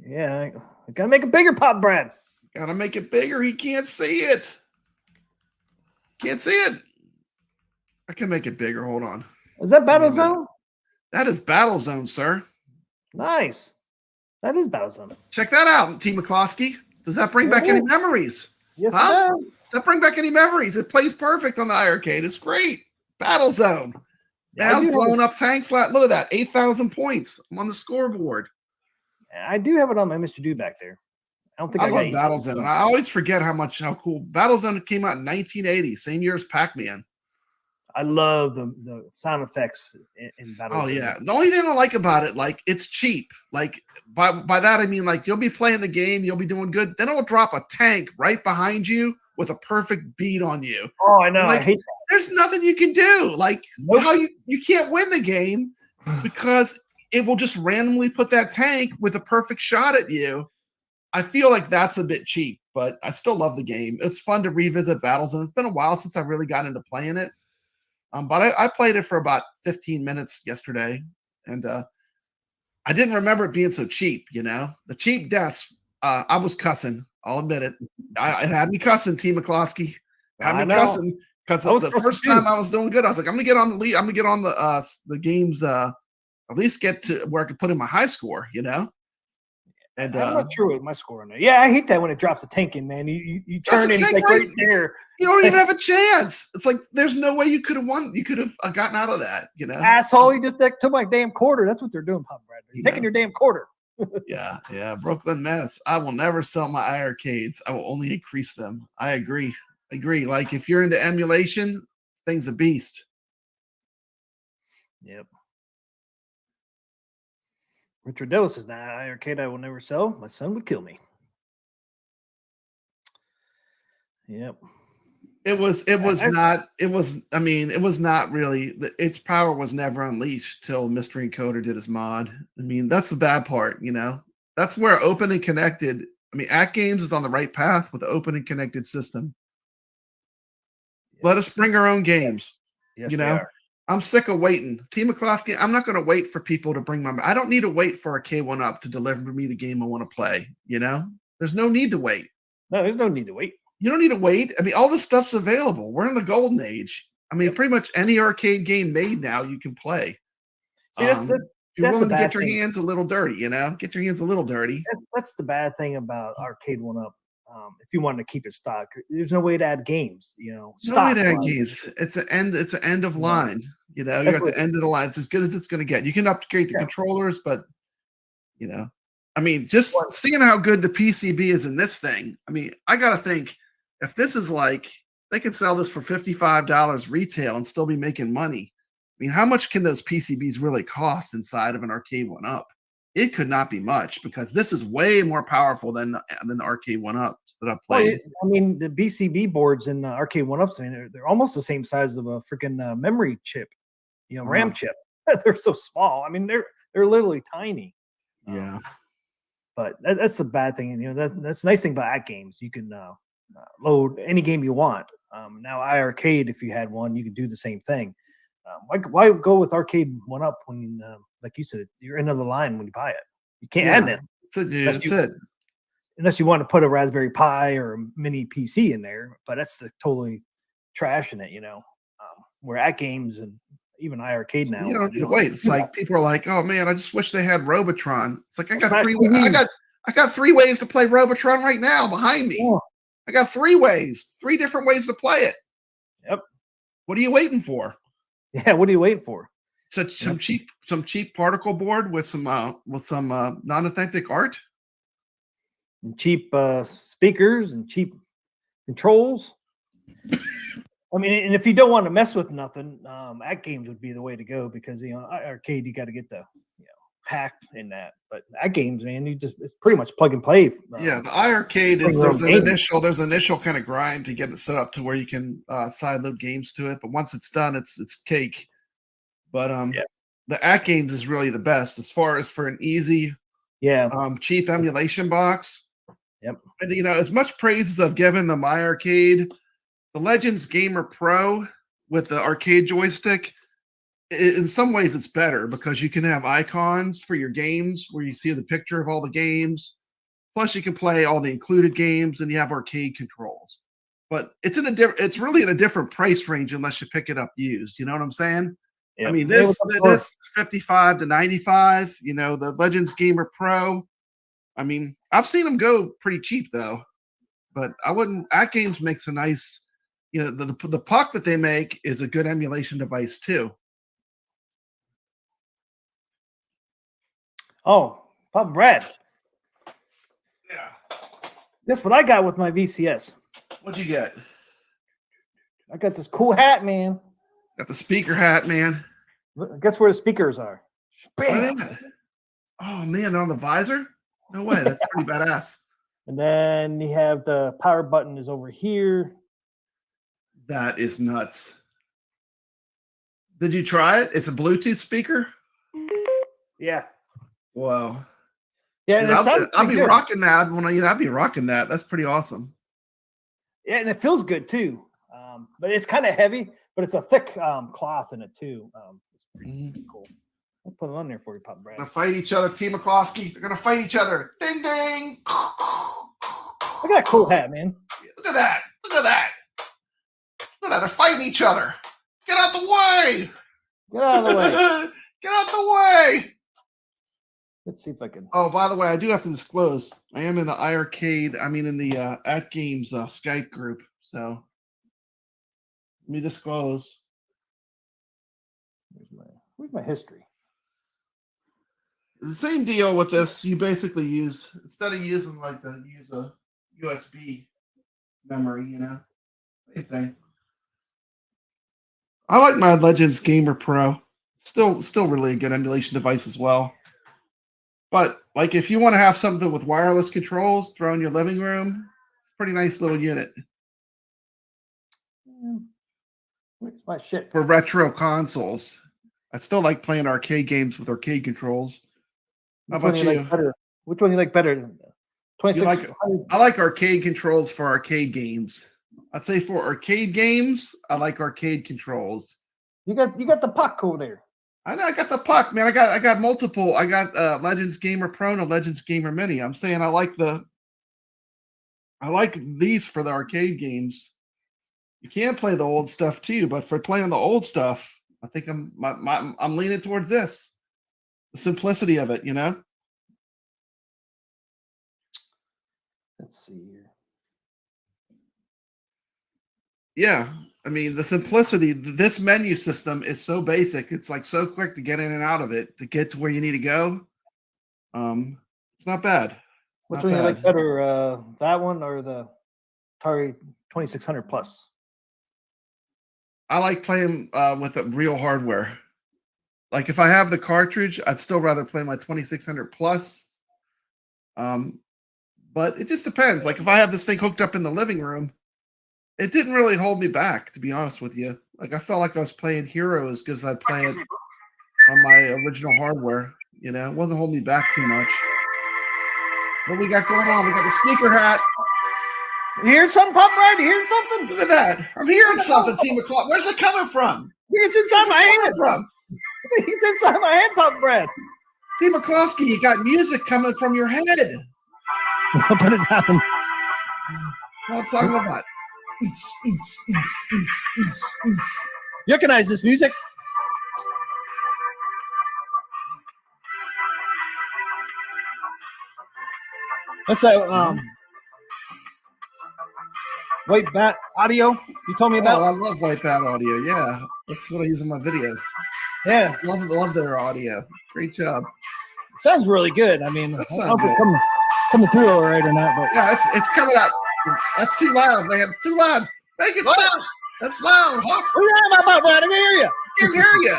Yeah, I gotta make it bigger, Pop Brad. Gotta make it bigger. He can't see it. Can't see it. I can make it bigger. Hold on. Is that Battlezone? That is Battlezone, sir. Nice. That is Battlezone. Check that out, T. McCloskey. Does that bring back any memories? Yes, Huh? it does. Does that bring back any memories? It plays perfect on the iArcade. It's great. Battlezone. Now it's blowing up tanks. Look at that. 8,000 points. I'm on the scoreboard. I do have it on my Mr. Do back there. I don't think I love Battlezone. I always forget how cool Battlezone came out in 1980, same year as Pac-Man. I love the sound effects in Battlezone. Oh yeah. The only thing I like about it, like it's cheap. Like by that I mean like you'll be playing the game, you'll be doing good, then it'll drop a tank right behind you with a perfect beat on you. Oh, I know. Like, I hate that. There's nothing you can do. Like how you can't win the game because it will just randomly put that tank with a perfect shot at you. I feel like that's a bit cheap, but I still love the game. It's fun to revisit Battlezone. It's been a while since I really got into playing it. But I played it for about 15 minutes yesterday, and I didn't remember it being so cheap. You know, the cheap deaths. I was cussing. I'll admit it. It had me cussing, T. McCloskey. Had me cussing because the first time I was doing good, I was like, I'm gonna get on the lead. I'm gonna get on the games. At least get to where I could put in my high score. You know. And I'm not sure what my score on there. Yeah, I hate that when it drops a tank in, man. You turn in, it's like right there. You don't even have a chance. It's like there's no way you could have won. You could have gotten out of that, you know. Asshole, you just took my damn quarter. That's what they're doing, Pop Brad. You're taking your damn quarter. Yeah. Brooklyn Menace. I will never sell my iArcades. I will only increase them. I agree. Like if you're into emulation, thing's a beast. Yep. Richard Dell says, "Nah, iArcade I will never sell. My son would kill me." Yep. It was not really, its power was never unleashed till Mystery Encoder did his mod. I mean, that's the bad part, you know. That's where open and connected, AtGames is on the right path with an open and connected system. Yep. Let us bring our own games. Yes, you know. I'm sick of waiting. T. McCloskey, I'm not going to wait for people to bring I don't need to wait for a K1 Up to deliver me the game I want to play, you know? There's no need to wait. No, there's no need to wait. You don't need to wait. All this stuff's available. We're in the golden age. Pretty much any arcade game made now you can play. See, if you're willing to get your hands a little dirty, you know? Get your hands a little dirty. That's the bad thing about Arcade 1-Up. If you wanted to keep it stock, there's no way to add games, you know. No way to add games. It's an end of line. You know, you're at the end of the line. It's as good as it's going to get. You can upgrade the controllers, but you know, just seeing how good the PCB is in this thing. I got to think if this is like they could sell this for $55 retail and still be making money. How much can those PCBs really cost inside of an Arcade 1-Up? It could not be much because this is way more powerful than the Arcade 1-Ups that I've played. Well, the BCB boards in the Arcade 1-Ups, they're almost the same size of a freaking memory chip, RAM chip. they're so small. I mean, they're literally tiny. Yeah. But that's the bad thing. You know, that's the nice thing about games. You can load any game you want. Now iArcade, if you had one, you could do the same thing. Why go with Arcade 1UP when, like you said, you're end of the line when you buy it? You can't add that. That's it, dude. That's it. Unless you want to put a Raspberry Pi or a mini PC in there, but that's totally trash in it, you know. Where at games and even iArcade now. You don't need to wait. It's like people are like, "Oh man, I just wish they had Robotron." It's like I got three ways to play Robotron right now behind me. Yeah. I got 3 ways, 3 different ways to play it. Yep. What are you waiting for? Yeah, what are you waiting for? Some cheap particle board with some non-authentic art, and cheap speakers and cheap controls. I mean, and if you don't want to mess with nothing, at games would be the way to go because arcade you got to get the hack in that. But at games, man, it's pretty much plug and play. Yeah, the iArcade is there's initial kind of grind to get it set up to where you can sideload games to it. But once it's done, it's cake. But the at games is really the best as far as for an easy, cheap emulation box. Yep. And as much praise as I've given the MyArcade, the Legends Gamer Pro with the arcade joystick, in some ways it's better because you can have icons for your games where you see the picture of all the games. Plus you can play all the included games and you have arcade controls. But it's really in a different price range unless you pick it up used. You know what I'm saying? Yep. I mean, this 55 to 95, the Legends Gamer Pro. I mean, I've seen them go pretty cheap though, but I wouldn't. At Games makes a nice, the puck that they make is a good emulation device too. Oh, Papa Brad. Yeah. Guess what I got with my VCS? What'd you get? I got this cool hat, man. Got the speaker hat, man. Guess where the speakers are? Bam. Oh man, they're on the visor? No way. That's pretty badass. And then you have the power button is over here. That is nuts. Did you try it? It's a Bluetooth speaker? Yeah. Wow. Yeah, and I'll be rocking that. I'll be rocking that. That's pretty awesome. Yeah, and it feels good too. But it's kind of heavy, but it's a thick cloth in it too. It's pretty cool. I'll put it on there for you, Papa Brad. They're gonna fight each other, Team McCloskey. They're gonna fight each other. Ding ding. Look at that cool hat, man. Look at that. Look at that. Look at that. They're fighting each other. Get out the way. Get out of the way. Get out the way. Let's see if I can. Oh, by the way, I do have to disclose. I am in the in the At Games Skype group. So let me disclose. Where's my history? The same deal with this. You basically use, instead of using use a USB memory, same thing. I like my Legends Gamer Pro. Still really a good emulation device as well. But like if you want to have something with wireless controls, throw in your living room, it's a pretty nice little unit. Where's my shit? For retro consoles. I still like playing arcade games with arcade controls. How about you? Which one do you like better? 26. I like arcade controls for arcade games. I'd say for arcade games, I like arcade controls. You got the puck over there. I know I got the puck, man. I got multiple. I got Legends Gamer Pro and a Legends Gamer Mini. I'm saying I like these for the arcade games. You can play the old stuff too, but for playing the old stuff, I think I'm leaning towards this. The simplicity of it, Let's see here. Yeah. I mean, the simplicity, this menu system is so basic. It's like so quick to get in and out of it to get to where you need to go. It's not bad. Which one you like better, that one or the Atari 2600 Plus? I like playing with the real hardware. Like if I have the cartridge, I'd still rather play my 2600 Plus. But it just depends. Like if I have this thing hooked up in the living room, it didn't really hold me back, to be honest with you. Like I felt like I was playing Hero as good as I'd play it on my original hardware. You know, it wasn't holding me back too much. What we got going on? We got the speaker hat. You hearing something, Papa Brad? You hearing something? Look at that. I'm hearing something, Team McCloud. Where's it coming from? It's inside my hand. From It's inside my hand, Papa Brad. Team McCloskey, you got music coming from your head. I'll put it down. What I'm talking about. You recognize this music? That's that white bat audio you told me about. Oh, I love white bat audio. Yeah, that's what I use in my videos. Yeah, Love their audio. Great job. sounds really good. I mean, I That don't know if sounds it's coming through all right or not, but Yeah, it's coming out. That's too loud, man. Too loud. Make it stop. That's loud. Huh? what are you talking about, Brad? I can hear you. I can hear you.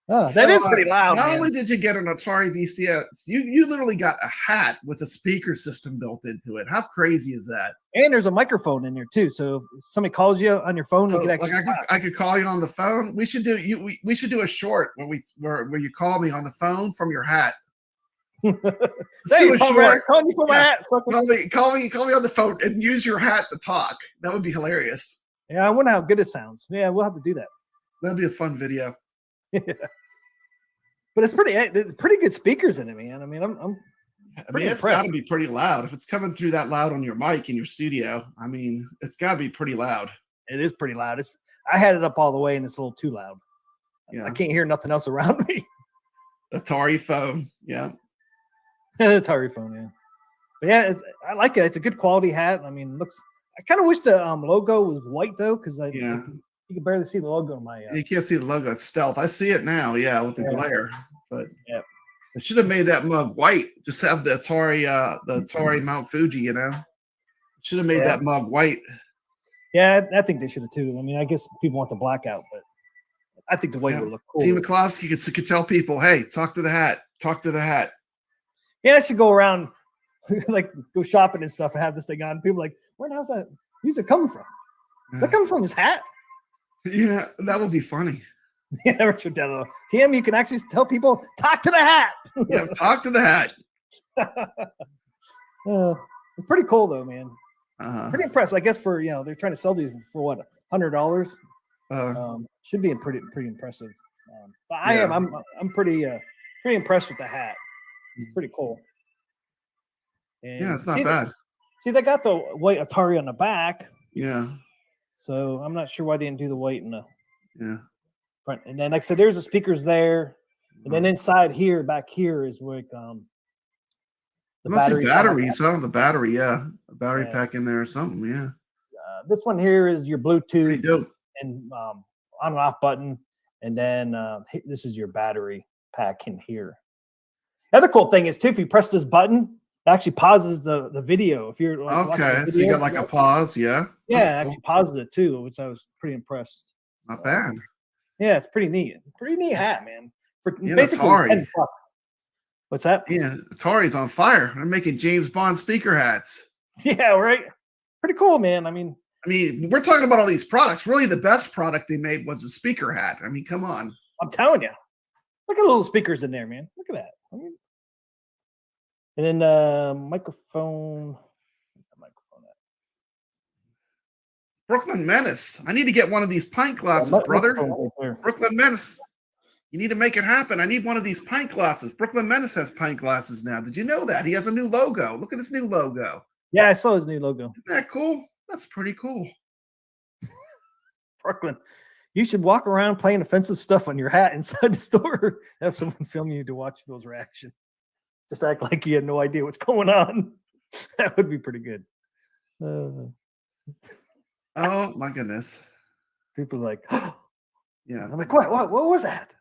Oh, that is pretty loud. Not Man. only did you get an Atari VCS, you literally got a hat with a speaker system built into it. How crazy is that? And there's a microphone in there too, so if somebody calls you on your phone, So, you can like actually. I could call you on the phone. We should do we should do a short where you call me on the phone from your hat. Let's Hey, do a Papa short. Brad, calling you for my Yeah. hat. Sucker. Call me on the phone and use your hat to talk. That would be hilarious. Yeah, I wonder how good it sounds. Yeah, we'll have to do that. That'd be a fun video. But it's pretty good speakers in it, man. I mean, I'm I mean, pretty it's impressed. got to be pretty loud. If it's coming through that loud on your mic in your studio, I mean, it's got to be pretty loud. It is pretty loud. I had it up all the way, and it's a little too loud. Yeah. I can't hear nothing else around me. Atari phone. Yeah. Atari phone, yeah. But yeah, I like it. It's a good quality hat. I mean, looks. I kind of wish the logo was white though, because Yeah. you can barely see the logo on my. You can't see the logo. It's stealth. I see it now. Yeah, with the Yeah. glare. But Yeah. I should have made that mug white. Just have the Atari Mount Fuji. You know, should have made Yeah. that mug white. Yeah, I think they should have too. I mean, I guess people want the blackout, but I think the white Yeah. would look cool. Team McCloskey could tell people, hey, talk to the hat. Talk to the hat. Yeah, I should go around, like go shopping and stuff, and have this thing on. People are like, where the hell's that music coming from? Is that coming from his hat? Yeah, that would be funny. Yeah, Richard Dello. TM, you can actually tell people, talk to the hat. Yeah, talk to the hat. It's pretty cool though, man. Uh-huh. Pretty impressed. I guess for they're trying to sell these for what, $100. Should be pretty impressive. But I'm pretty impressed with the hat. Pretty cool. And Yeah, it's not bad. See, they got the white Atari on the back, Yeah, so I'm not sure why they didn't do the white in the yeah. front. And then, like I said, there's the speakers there, and then inside here, back here is where the Must be battery. batteries, huh? The battery, yeah. A battery Yeah. pack in there or something, yeah. This one here is your Pretty Bluetooth dope. and on and off button, and then this is your battery pack in here. The other cool thing is too, if you press this button, it actually pauses the video. If you're like, watching Okay, the so you video, got like a pause, yeah? yeah, it That's actually pauses it too, which I was pretty impressed. Not bad. Yeah, it's pretty neat. Pretty neat hat, man. For Yeah, basically Atari. $10. What's that? Yeah, Atari's on fire. They're making James Bond speaker hats. Yeah, right. Pretty cool, man. I mean, we're talking about all these products. Really, the best product they made was a speaker hat. I mean, come on. I'm telling you. Look at the little speakers in there, man. Look at that. I mean, and then microphone. Where's the microphone at? Brooklyn Menace. I need to get one of these pint glasses, brother. Microphone right there. Brooklyn Menace. You need to make it happen. I need one of these pint glasses. Brooklyn Menace has pint glasses now. Did you know that? He has a new logo. Look at his new logo. Yeah, I saw his new logo. Isn't that cool? That's pretty cool. Brooklyn. You should walk around playing offensive stuff on your hat inside the store. Have someone film you to watch those reactions. Just act like you had no idea what's going on. That would be pretty good. Oh my goodness. People are like, Yeah. I'm like, what was that?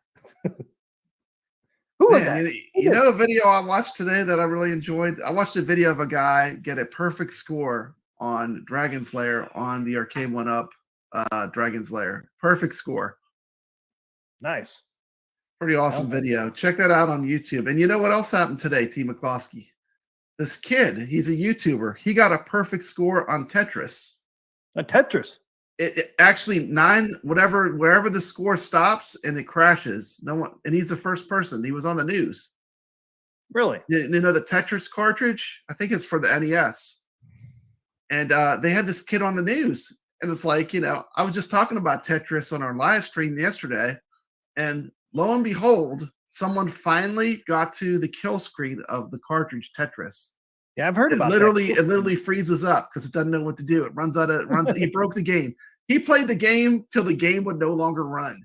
Who was Man, that? you know a video I watched today that I really enjoyed? I watched a video of a guy get a perfect score on Dragon Slayer on the Arcade 1-Up Dragon Slayer. Perfect score. Nice. Pretty awesome Okay. video. Check that out on YouTube. And you know what else happened today, T. McCloskey? This kid, he's a YouTuber. He got a perfect score on Tetris. A Tetris. it actually wherever the score stops and it crashes. No one, and he's the first person. He was on the news. Really? You know the Tetris cartridge? I think it's for the NES. And they had this kid on the news. And it's like, I was just talking about Tetris on our live stream yesterday. And lo and behold, someone finally got to the kill screen of the cartridge Tetris. Yeah, I've heard about It literally freezes up because it doesn't know what to do. He broke the game. He played the game till the game would no longer run.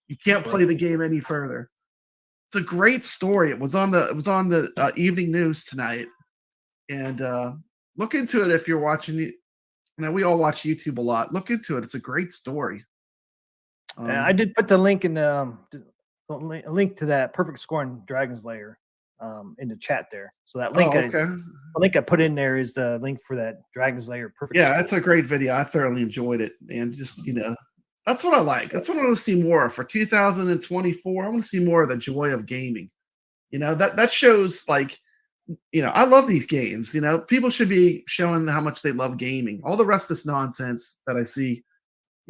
You can't play the game any further. It's a great story. It was on the evening news tonight. And look into it if you're watching. We all watch YouTube a lot. Look into it. It's a great story. I did put the link in a link to that perfect score in Dragon's Lair in the chat there. So that link, the link I put in there is the link for that Dragon's Lair perfect. Yeah, score. it's a great video. I thoroughly enjoyed it, and just that's what I like. That's what I want to see more for 2024. I want to see more of the joy of gaming. That shows like. I love these games. People should be showing how much they love gaming. All the rest of this nonsense that I see,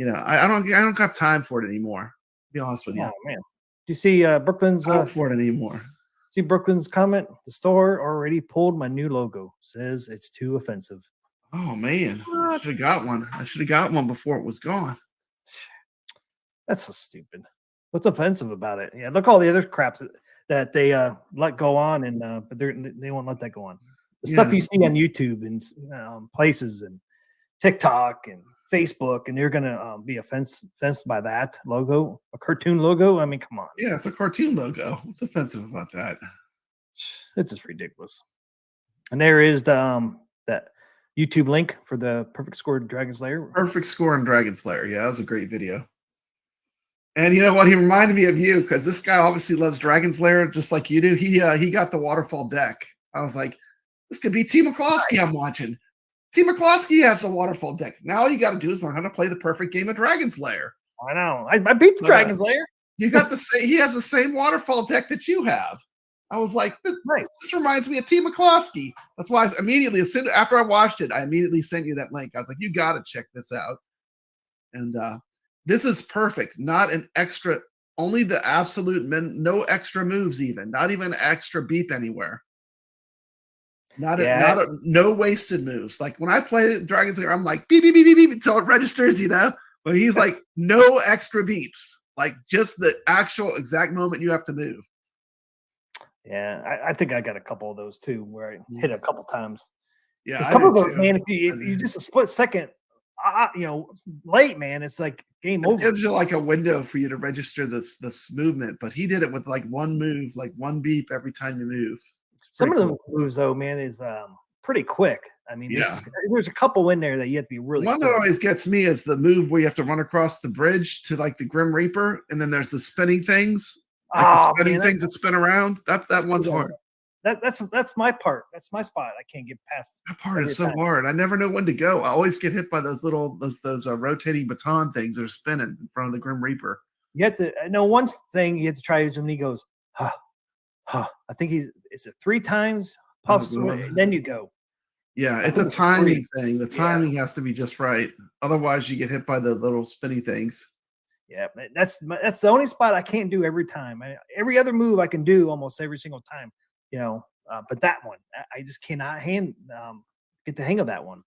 I don't have time for it anymore. To be honest with you. Oh man, do you see Brooklyn's? I don't for it anymore. See Brooklyn's comment. The store already pulled my new logo. Says it's too offensive. Oh man, I should have got one. I should have got one before it was gone. That's so stupid. What's offensive about it? Yeah, look all the other crap that they let go on, and but they won't let that go on. The stuff you see on YouTube and places and TikTok and Facebook, and they're gonna be offensed by that logo, a cartoon logo. I mean, come on. Yeah, it's a cartoon logo. What's offensive about that? It's just ridiculous. And there is the that YouTube link for the perfect score Dragon's Lair. Perfect score in Dragon's Lair. Yeah, that was a great video. And you know what? He reminded me of you because this guy obviously loves Dragon's Lair just like you do. He got the waterfall deck. I was like, this could be T. McCloskey I'm watching. T. McCloskey has the waterfall deck. Now all you got to do is learn how to play the perfect game of Dragon's Lair. I know. I beat the Dragon's Lair. You got the same. He has the same waterfall deck that you have. I was like, this reminds me of T. McCloskey. That's why I immediately, as soon after I watched it, I immediately sent you that link. I was like, you got to check this out. And this is perfect. Not an extra, only the absolute no extra moves even. Not even an extra beep anywhere. No wasted moves. Like when I play Dragon's Lair, I'm like beep beep beep beep beep until it registers, But he's like no extra beeps. Like just the actual exact moment you have to move. Yeah, I think I got a couple of those too, where I hit a couple times. Yeah, a couple of those, man. If you just a split second, late, man, it's like game over. It gives you like a window for you to register this movement, but he did it with like one move, like one beep every time you move. Some of the moves, though, man, is pretty quick. I mean, there's a couple in there that you have to be really. One quick. that always gets me is the move where you have to run across the bridge to like the Grim Reaper, and then there's the spinning things, the spinning things that spin around. That one's hard. That's my part. That's my spot. I can't get past. That part is so hard. I never know when to go. I always get hit by those rotating baton things that are spinning in front of the Grim Reaper. You have to know one thing. You have to try is when he goes, huh. I think is it 3 times puffs, then you go. Yeah, it's a timing thing. The timing has to be just right. Otherwise, you get hit by the little spinny things. Yeah, that's the only spot I can't do every time. Every other move I can do almost every single time. But that one, I just cannot get the hang of that one.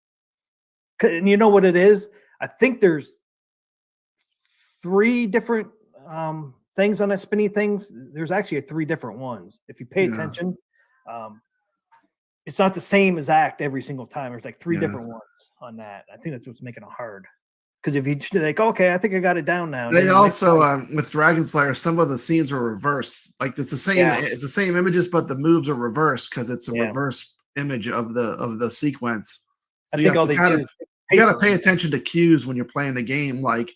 And you know what it is? I think there's 3 different things on that spinny things. There's actually 3 different ones. If you pay attention, it's not the same exact every single time. There's like 3 different ones on that. I think that's what's making it hard. Because if you like, okay, I think I got it down now. They also with Dragon's Lair, some of the scenes are reversed. Like it's the same. Yeah. It's the same images, but the moves are reversed because it's a reverse image of the sequence. So you got to pay attention to cues when you're playing the game. Like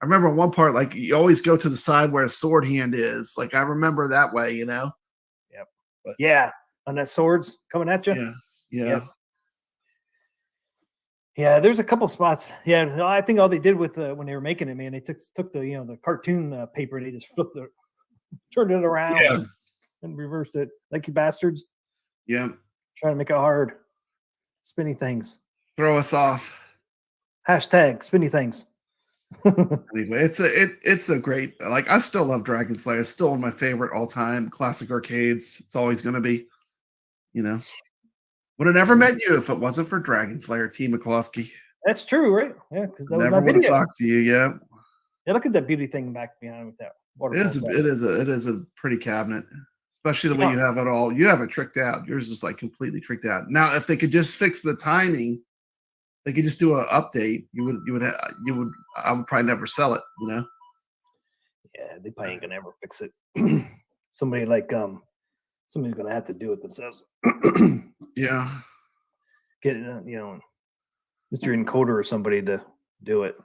I remember one part, like you always go to the side where a sword hand is. Like I remember that way, Yep. But, on that swords coming at you. Yeah. Yeah, there's a couple spots. Yeah, I think all they did with when they were making it, man, they took the the cartoon paper, and they just turned it around and reversed it, like you bastards. Yeah, trying to make it hard. Spinny things. Throw us off. Hashtag spinny things. Anyway, it's a great, like, I still love Dragon Slayer. It's still one of my favorite all time classic arcades. It's always going to be, you know. Would have never met you if it wasn't for Dragon Slayer, T. McCloskey. That's true, right? Yeah, because that was Never my would have video. talked to you. Yeah, Yeah, look at that beauty thing back behind with that waterfall. it is a pretty cabinet, especially the way you have it all. You have it tricked out. Yours is like completely tricked out. Now, if they could just fix the timing, they could just do an update. I would probably never sell it. You know. Yeah, they probably ain't gonna ever fix it. Somebody's gonna have to do it themselves. Yeah. Get it, Mr. Encoder or somebody to do it.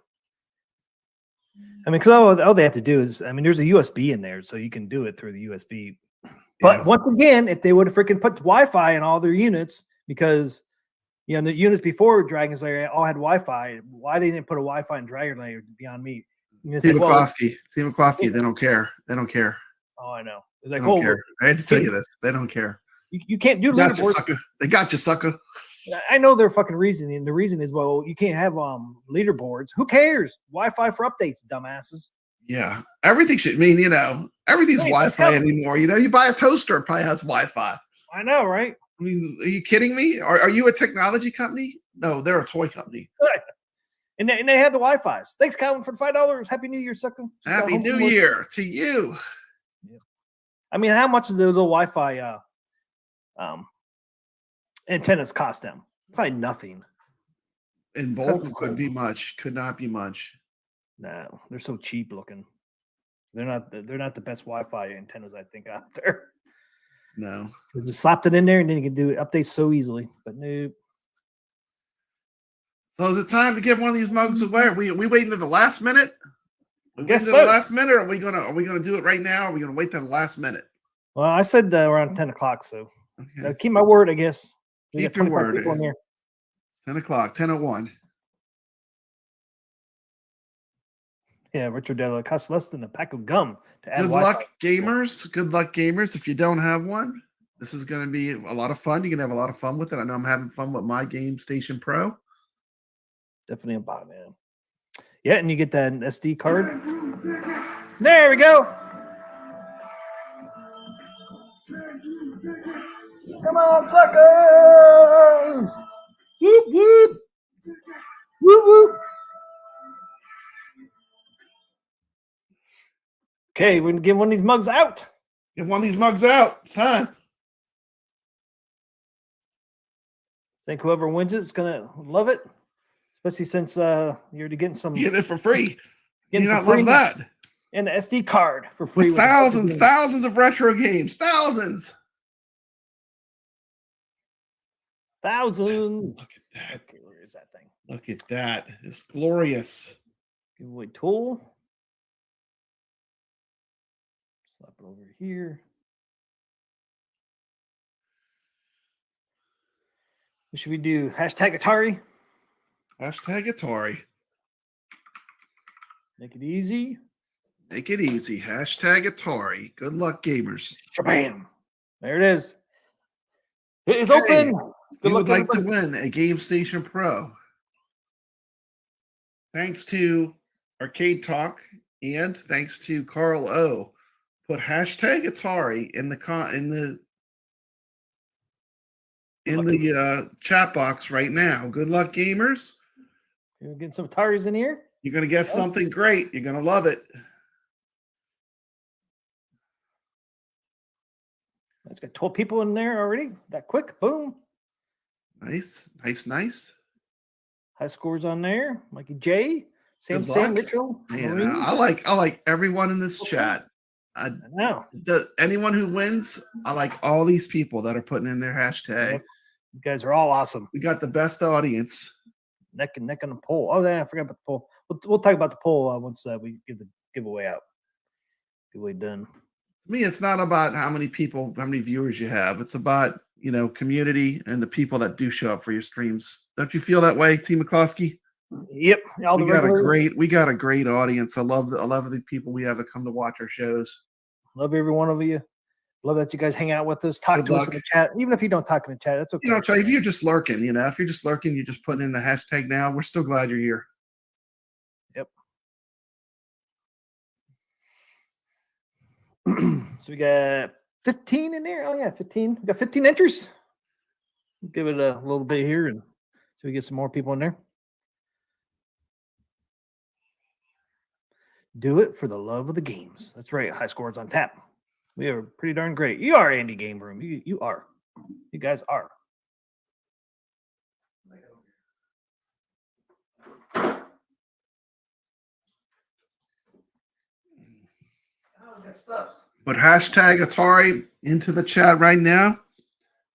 I mean, because all they have to do is, there's a USB in there, so you can do it through the USB. But once again, if they would have freaking put Wi-Fi in all their units, because the units before Dragon Slayer all had Wi-Fi, why they didn't put a Wi-Fi in Dragon Slayer beyond me. Team McCloskey, they don't care. They don't care. Oh, I know. It's They like, don't care. I had to tell you this. They don't care. You can't do Gotcha, leaderboards. sucker. They got you, sucker. I know their fucking reasoning. The reason is, well, you can't have leaderboards. Who cares? Wi-Fi for updates, dumbasses. Yeah, everything should mean everything's Wi-Fi anymore. You buy a toaster, it probably has Wi-Fi. I know, right? I mean, are you kidding me? Are you a technology company? No, they're a toy company. And they have the Wi-Fi's. Thanks, Calvin, for the $5. Happy New Year, sucker. Happy New Year to you. Yeah. How much does those little Wi-Fi antennas cost them? Probably nothing. In bulk, could not be much. No, they're so cheap looking. They're not the best Wi-Fi antennas I think out there. No. Just slapped it in there and then you can do updates so easily. But nope. So is it time to give one of these mugs away? Are we waiting to the last minute? I guess so. The last minute, or are we gonna do it right now? Or are we gonna wait till the last minute? Well, I said around 10 o'clock, so keep my word, I guess. Keep your word. 10 o'clock, 10:01. Yeah, Richard Della costs less than a pack of gum to add. Good luck, gamers. Good luck, gamers. If you don't have one, this is going to be a lot of fun. You can have a lot of fun with it. I know I'm having fun with my GameStation Pro. Definitely a bot, man. Yeah, and you get that SD card. There we go. Come on, suckers! Whoop, whoop. Whoop, whoop. Okay, we're going to give one of these mugs out. Get one of these mugs out. It's time. I think whoever wins it is going to love it, especially since you're getting some. You get it for free. You not free love that. And an SD card for free. With thousands of retro games. Thousands. Thousands. Look at that. Okay, where is that thing? Look at that. It's glorious. Giveaway tool. Slap it over here. What should we do? Hashtag Atari? Hashtag Atari. Make it easy. Make it easy. Hashtag Atari. Good luck, gamers. Shabam. There it is. It is open. If you would like to win a GameStation Pro, thanks to Arcade Talk and thanks to Carl O, put hashtag Atari in the chat box right now. Good luck, gamers. You're getting some Ataris in here. You're gonna get something great. You're gonna love it. It's got 12 people in there already. That quick. Boom. Nice. High scores on there. Mikey J. Sam Mitchell. Man, I like everyone in this chat. I know. Anyone who wins, I like all these people that are putting in their hashtag. You guys are all awesome. We got the best audience. Neck and neck on the poll. Oh, yeah, I forgot about the poll. We'll talk about the poll once we give the giveaway out. Giveaway done. To me, it's not about how many viewers you have. It's about, community and the people that do show up for your streams. Don't you feel that way, T. McCloskey? Yep. We got a great audience. I love the people we have that come to watch our shows. Love every one of you. Love that you guys hang out with us. Talk to us in the chat. Even if you don't talk in the chat, that's okay. If you're just lurking, if you're just lurking, you're just putting in the hashtag now. We're still glad you're here. Yep. So we got 15 in there. Oh yeah, 15. We got 15 entries. Give it a little bit here and so we get some more people in there. Do it for the love of the games. That's right. High scores on tap. We are pretty darn great. You are Andy Game Room. You are. You guys are. But hashtag Atari into the chat right now,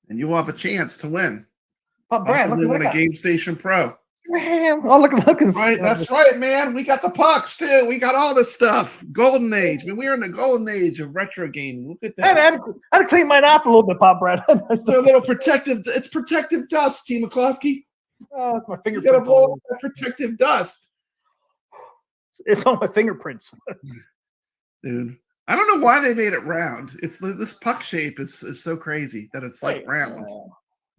and you will have a chance to win. Papa Brad, Possibly look win a at GameStation Pro. Oh, look. Right, that's right, man. We got the pucks too. We got all this stuff. Golden age. I mean, we're in the golden age of retro gaming. Look at that. I had to clean mine off a little bit, Papa Brad. It's a little protective. It's protective dust, T. McCloskey. Oh, it's my You fingerprints. gotta blow up that protective dust. It's on my fingerprints. Dude, I don't know why they made it round. It's this puck shape is so crazy that it's like round.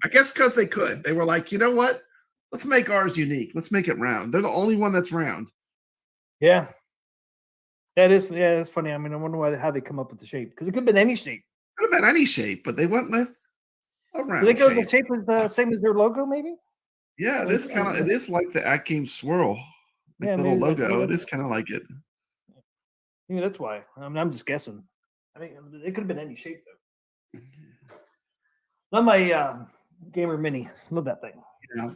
I guess because they could. They were like, you know what? Let's make ours unique. Let's make it round. They're the only one that's round. Yeah. That is, yeah, that's funny. I mean, I wonder how they come up with the shape because it could have been any shape. Could have been any shape, but they went with a round. Do they go the shape is the same as their logo, maybe? Yeah, it is kind of. It is like the At Game swirl, like Yeah, little maybe logo. It is kind of like it. Yeah, that's why. I mean, I'm just guessing. I mean, it could have been any shape though. Love my gamer mini. Love that thing.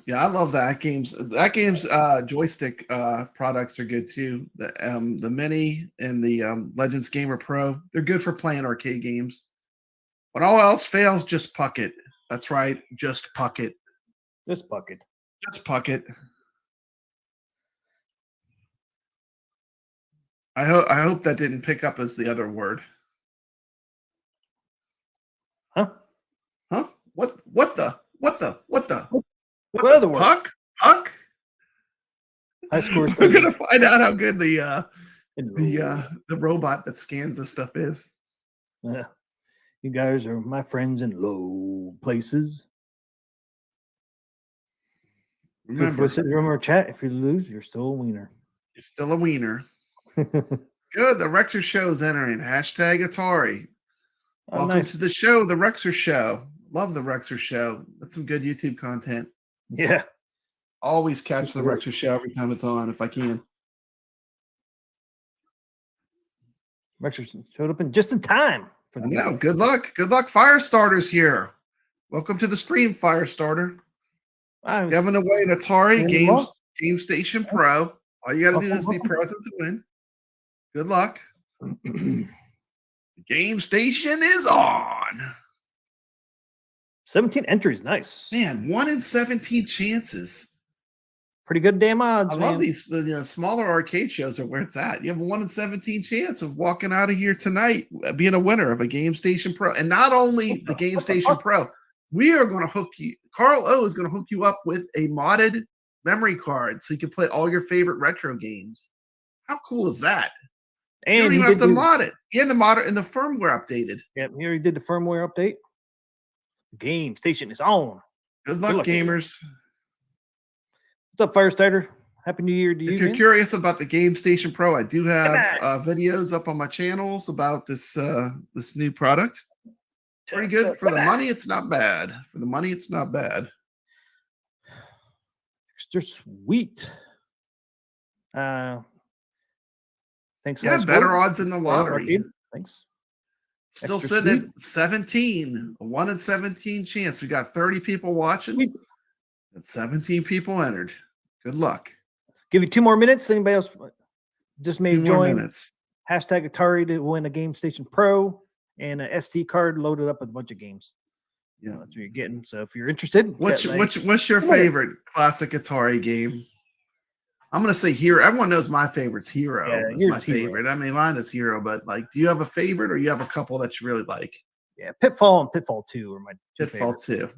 Yeah, I love that games. That game's joystick products are good too. The Mini and the Legends Gamer Pro, they're good for playing arcade games. When all else fails, just puck it. That's right, just puck it. This bucket. Just puck it. I hope that didn't pick up as the other word. Huh? Huh? What the What other word? Puck? High scores. We're gonna find out how good the the robot that scans this stuff is. Yeah. You guys are my friends in low places. Remember, chat. If you lose, you're still a wiener. You're still a wiener. Good. The Rexer Show's entering. Hashtag Atari. Welcome to the show, the Rexer Show. Love the Rexer Show. That's some good YouTube content. Yeah. Always catch the Rexer Show every time it's on if I can. Rexer showed up just in time for the game. Good luck. Good luck. Firestarter's here. Welcome to the stream, Firestarter. Giving away an Atari GameStation Pro. All you got to do is be present to win. Good luck. GameStation is on. 17 entries, nice. Man, 1 in 17 chances. Pretty good damn odds. I love these smaller arcade shows are where it's at. You have a 1 in 17 chance of walking out of here tonight being a winner of a GameStation Pro. And not only the GameStation Pro, we are going to hook you. Carl O is going to hook you up with a modded memory card so you can play all your favorite retro games. How cool is that? And you don't even have to mod it. And the firmware updated. Yep, he already did the firmware update. GameStation is on. Good luck, gamers. What's up, Firestarter? Happy New Year to you. If you're curious about the GameStation Pro, I do have videos up on my channels about this this new product. Pretty good for the money. It's not bad. For the money, it's not bad. Extra sweet. Thanks. Yeah, better odds in the lottery. Thanks. Still sitting at 17, a 1 in 17 chance. We got 30 people watching. And 17 people entered. Good luck. Give you 2 more minutes. Anybody else just may join? Minutes. Hashtag Atari to win a GameStation Pro and an SD card loaded up with a bunch of games. Yeah, that's what you're getting. So if you're interested, what's your favorite classic Atari game? I'm gonna say Hero. Everyone knows my favorite's Hero. Yeah, it's my favorite. I mean, mine is Hero, but like, do you have a favorite or you have a couple that you really like? Yeah, Pitfall and Pitfall 2 are my Pitfall 2.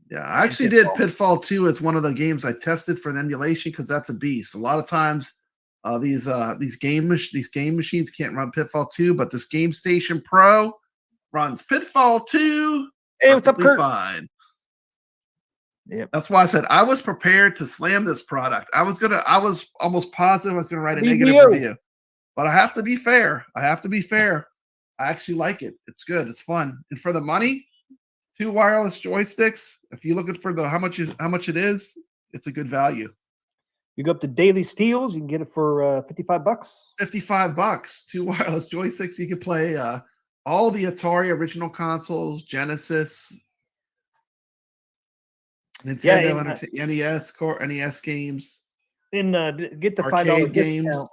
Yeah, I actually did Pitfall 2 as one of the games I tested for an emulation because that's a beast. A lot of times, these game machines can't run Pitfall 2, but this GameStation Pro runs Pitfall 2. Hey, what's up, Kurt? Fine. Yep. That's why I said I was prepared to slam this product. I was almost positive I was gonna write a negative review. But I have to be fair. I actually like it. It's good. It's fun. And for the money, 2 wireless joysticks. If you're looking for how much it is, it's a good value. You go up to Daily Steals, you can get it for $55. $55. 2 wireless joysticks. You can play all the Atari original consoles, Genesis, Nintendo, NES games. And get the $5 discount.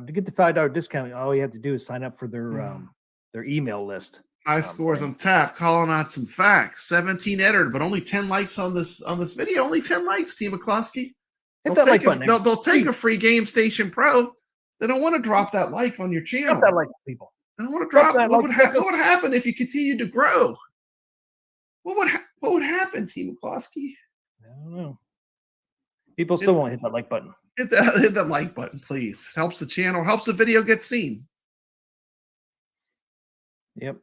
To get the $5 discount, all you have to do is sign up for their email list. High scores on tap, calling out some facts. 17 entered, but only 10 likes on this video. Only 10 likes, Team McCloskey. Hit that like button. They'll take a free GameStation Pro. They don't want to drop that like on your channel. Drop that like, people. They don't want to drop. What would happen if you continue to grow? What would happen, Team McCloskey? I don't know. People still won't hit that like button. Hit that like button, please. Helps the channel. Helps the video get seen. Yep.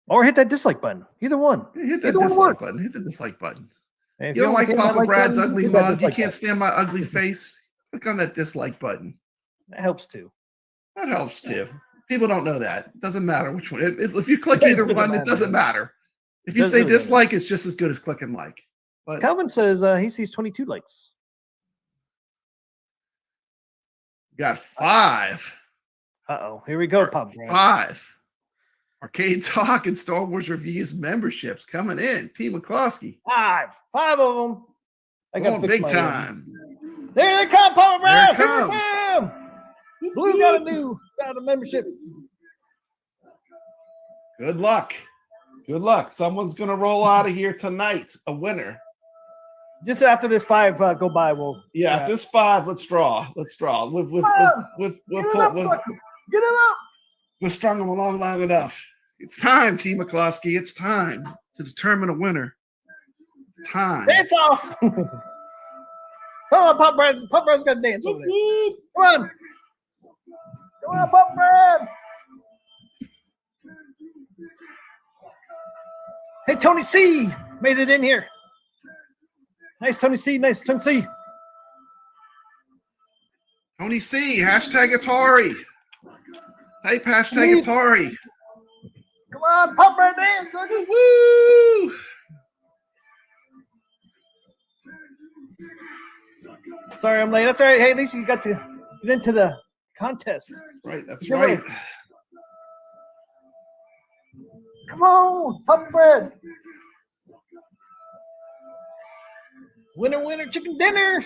Or hit that dislike button. Either one. Hit that dislike button. Hit the dislike button. If you don't like Papa Brad's ugly mug, you can't button. stand my ugly face, click on that dislike button. That helps too. That helps too. People don't know that. It doesn't matter which one. If you click either one, it doesn't matter. If you say dislike, it's just as good as clicking like. But Calvin says he sees 22 likes. Got 5. Uh-oh. Here we go, Papa Brad. 5. Arcade Talk and Star Wars Reviews memberships coming in. Team McCloskey. 5 of them. I got big time. There they come, Papa Brad. Here it Here comes. Blue got a membership. Good luck. Good luck. Someone's gonna roll out of here tonight. A winner. Just after this 5 go by, we'll after this 5, let's draw. Let's draw. We've strung them along long enough. It's time, Team McCloskey. It's time to determine a winner. It's time. Dance off. Come on, Papa Brad's got to dance over there. Come on. Come on, Papa Brad. Hey, Tony C. Made it in here. Nice, Tony C. Nice, Tony C. Tony C. Hashtag Atari. Type hashtag Atari. Come on, Papa Brad dance. Woo! Sorry, I'm late. That's all right. Hey, at least you got to get into the contest. Right, that's right. Come on, Papa Brad. Winner, winner, chicken dinner.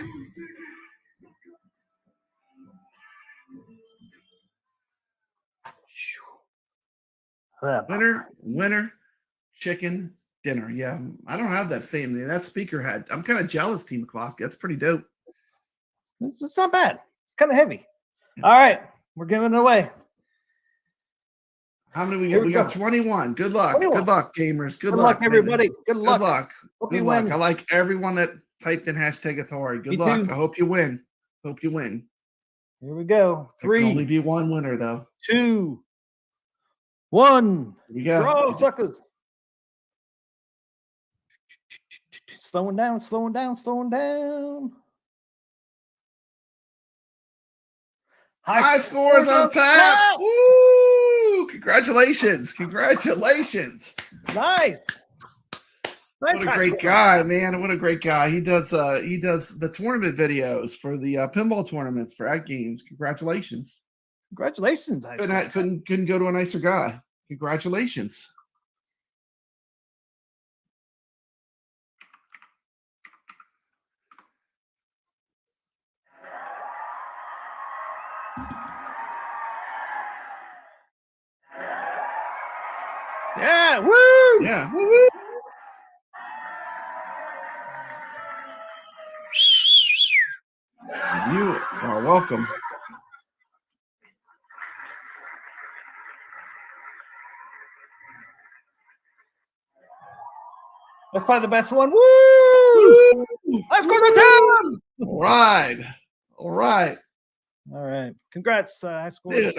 Winner, chicken dinner. Yeah, I don't have that fame. That speaker had. I'm kind of jealous, Team McCloskey. That's pretty dope. It's not bad. It's kind of heavy. All right, we're giving it away. How many we got? We got 21. Good luck. 21. Good luck, gamers. Good luck, everybody. Good luck. Good luck. Good luck. I like everyone that typed in hashtag Atari. Good luck. I hope you win. Hope you win. Here we go. 3. There can only be one winner, though. 2, 1. Here we go. Draw, suckers. Slowing down, slowing down, slowing down. High scores on tap. Woo! Congratulations. Congratulations. Nice. What a great guy, man. What a great guy. He does the tournament videos for the pinball tournaments for At Games. Congratulations. Congratulations. Couldn't go to a nicer guy. Congratulations. Yeah, woo! Yeah, woo! You are welcome. That's probably the best one. Woo! Let's go to town! All right. All right. All right. Congrats, high school. Dude,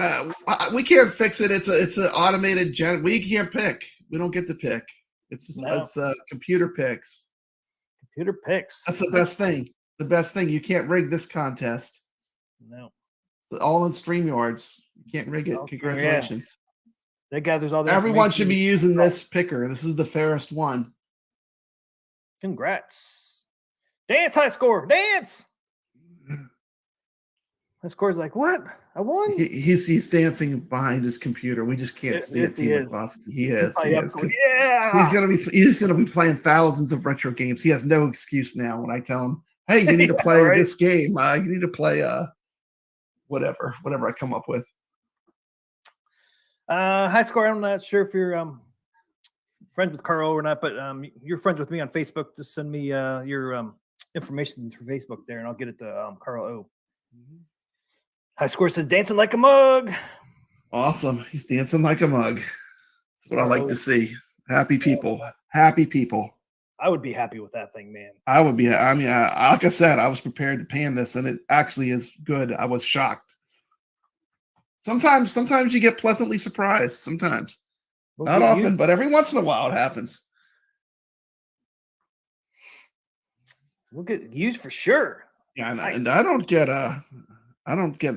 we can't fix it. It's an automated we can't pick. We don't get to pick. It's computer picks. Computer picks. That's the best thing. The best thing. You can't rig this contest. No. It's all in StreamYards. You can't rig it. Okay, Congratulations. That gathers all the Everyone should be information. using this picker. This is the fairest one. Congrats. Dance, high score. Dance. High score's like, what? I won? He's dancing behind his computer. We just can't see it. He is. He is. He is. Yeah. He's gonna be playing thousands of retro games. He has no excuse now when I tell him, hey, you need to play this game. You need to play whatever I come up with. High score. I'm not sure if you're friends with Carl or not, but you're friends with me on Facebook. Just send me your information through Facebook there, and I'll get it to Carl O. High score says dancing like a mug. Awesome. He's dancing like a mug. That's what I like to see. Happy people. Happy people. I would be happy with that thing, man. I would be. I mean, like I said, I was prepared to pan this, and it actually is good. I was shocked. Sometimes you get pleasantly surprised. Sometimes. Not often, but every once in a while it happens. We'll get used for sure. Yeah, and I don't get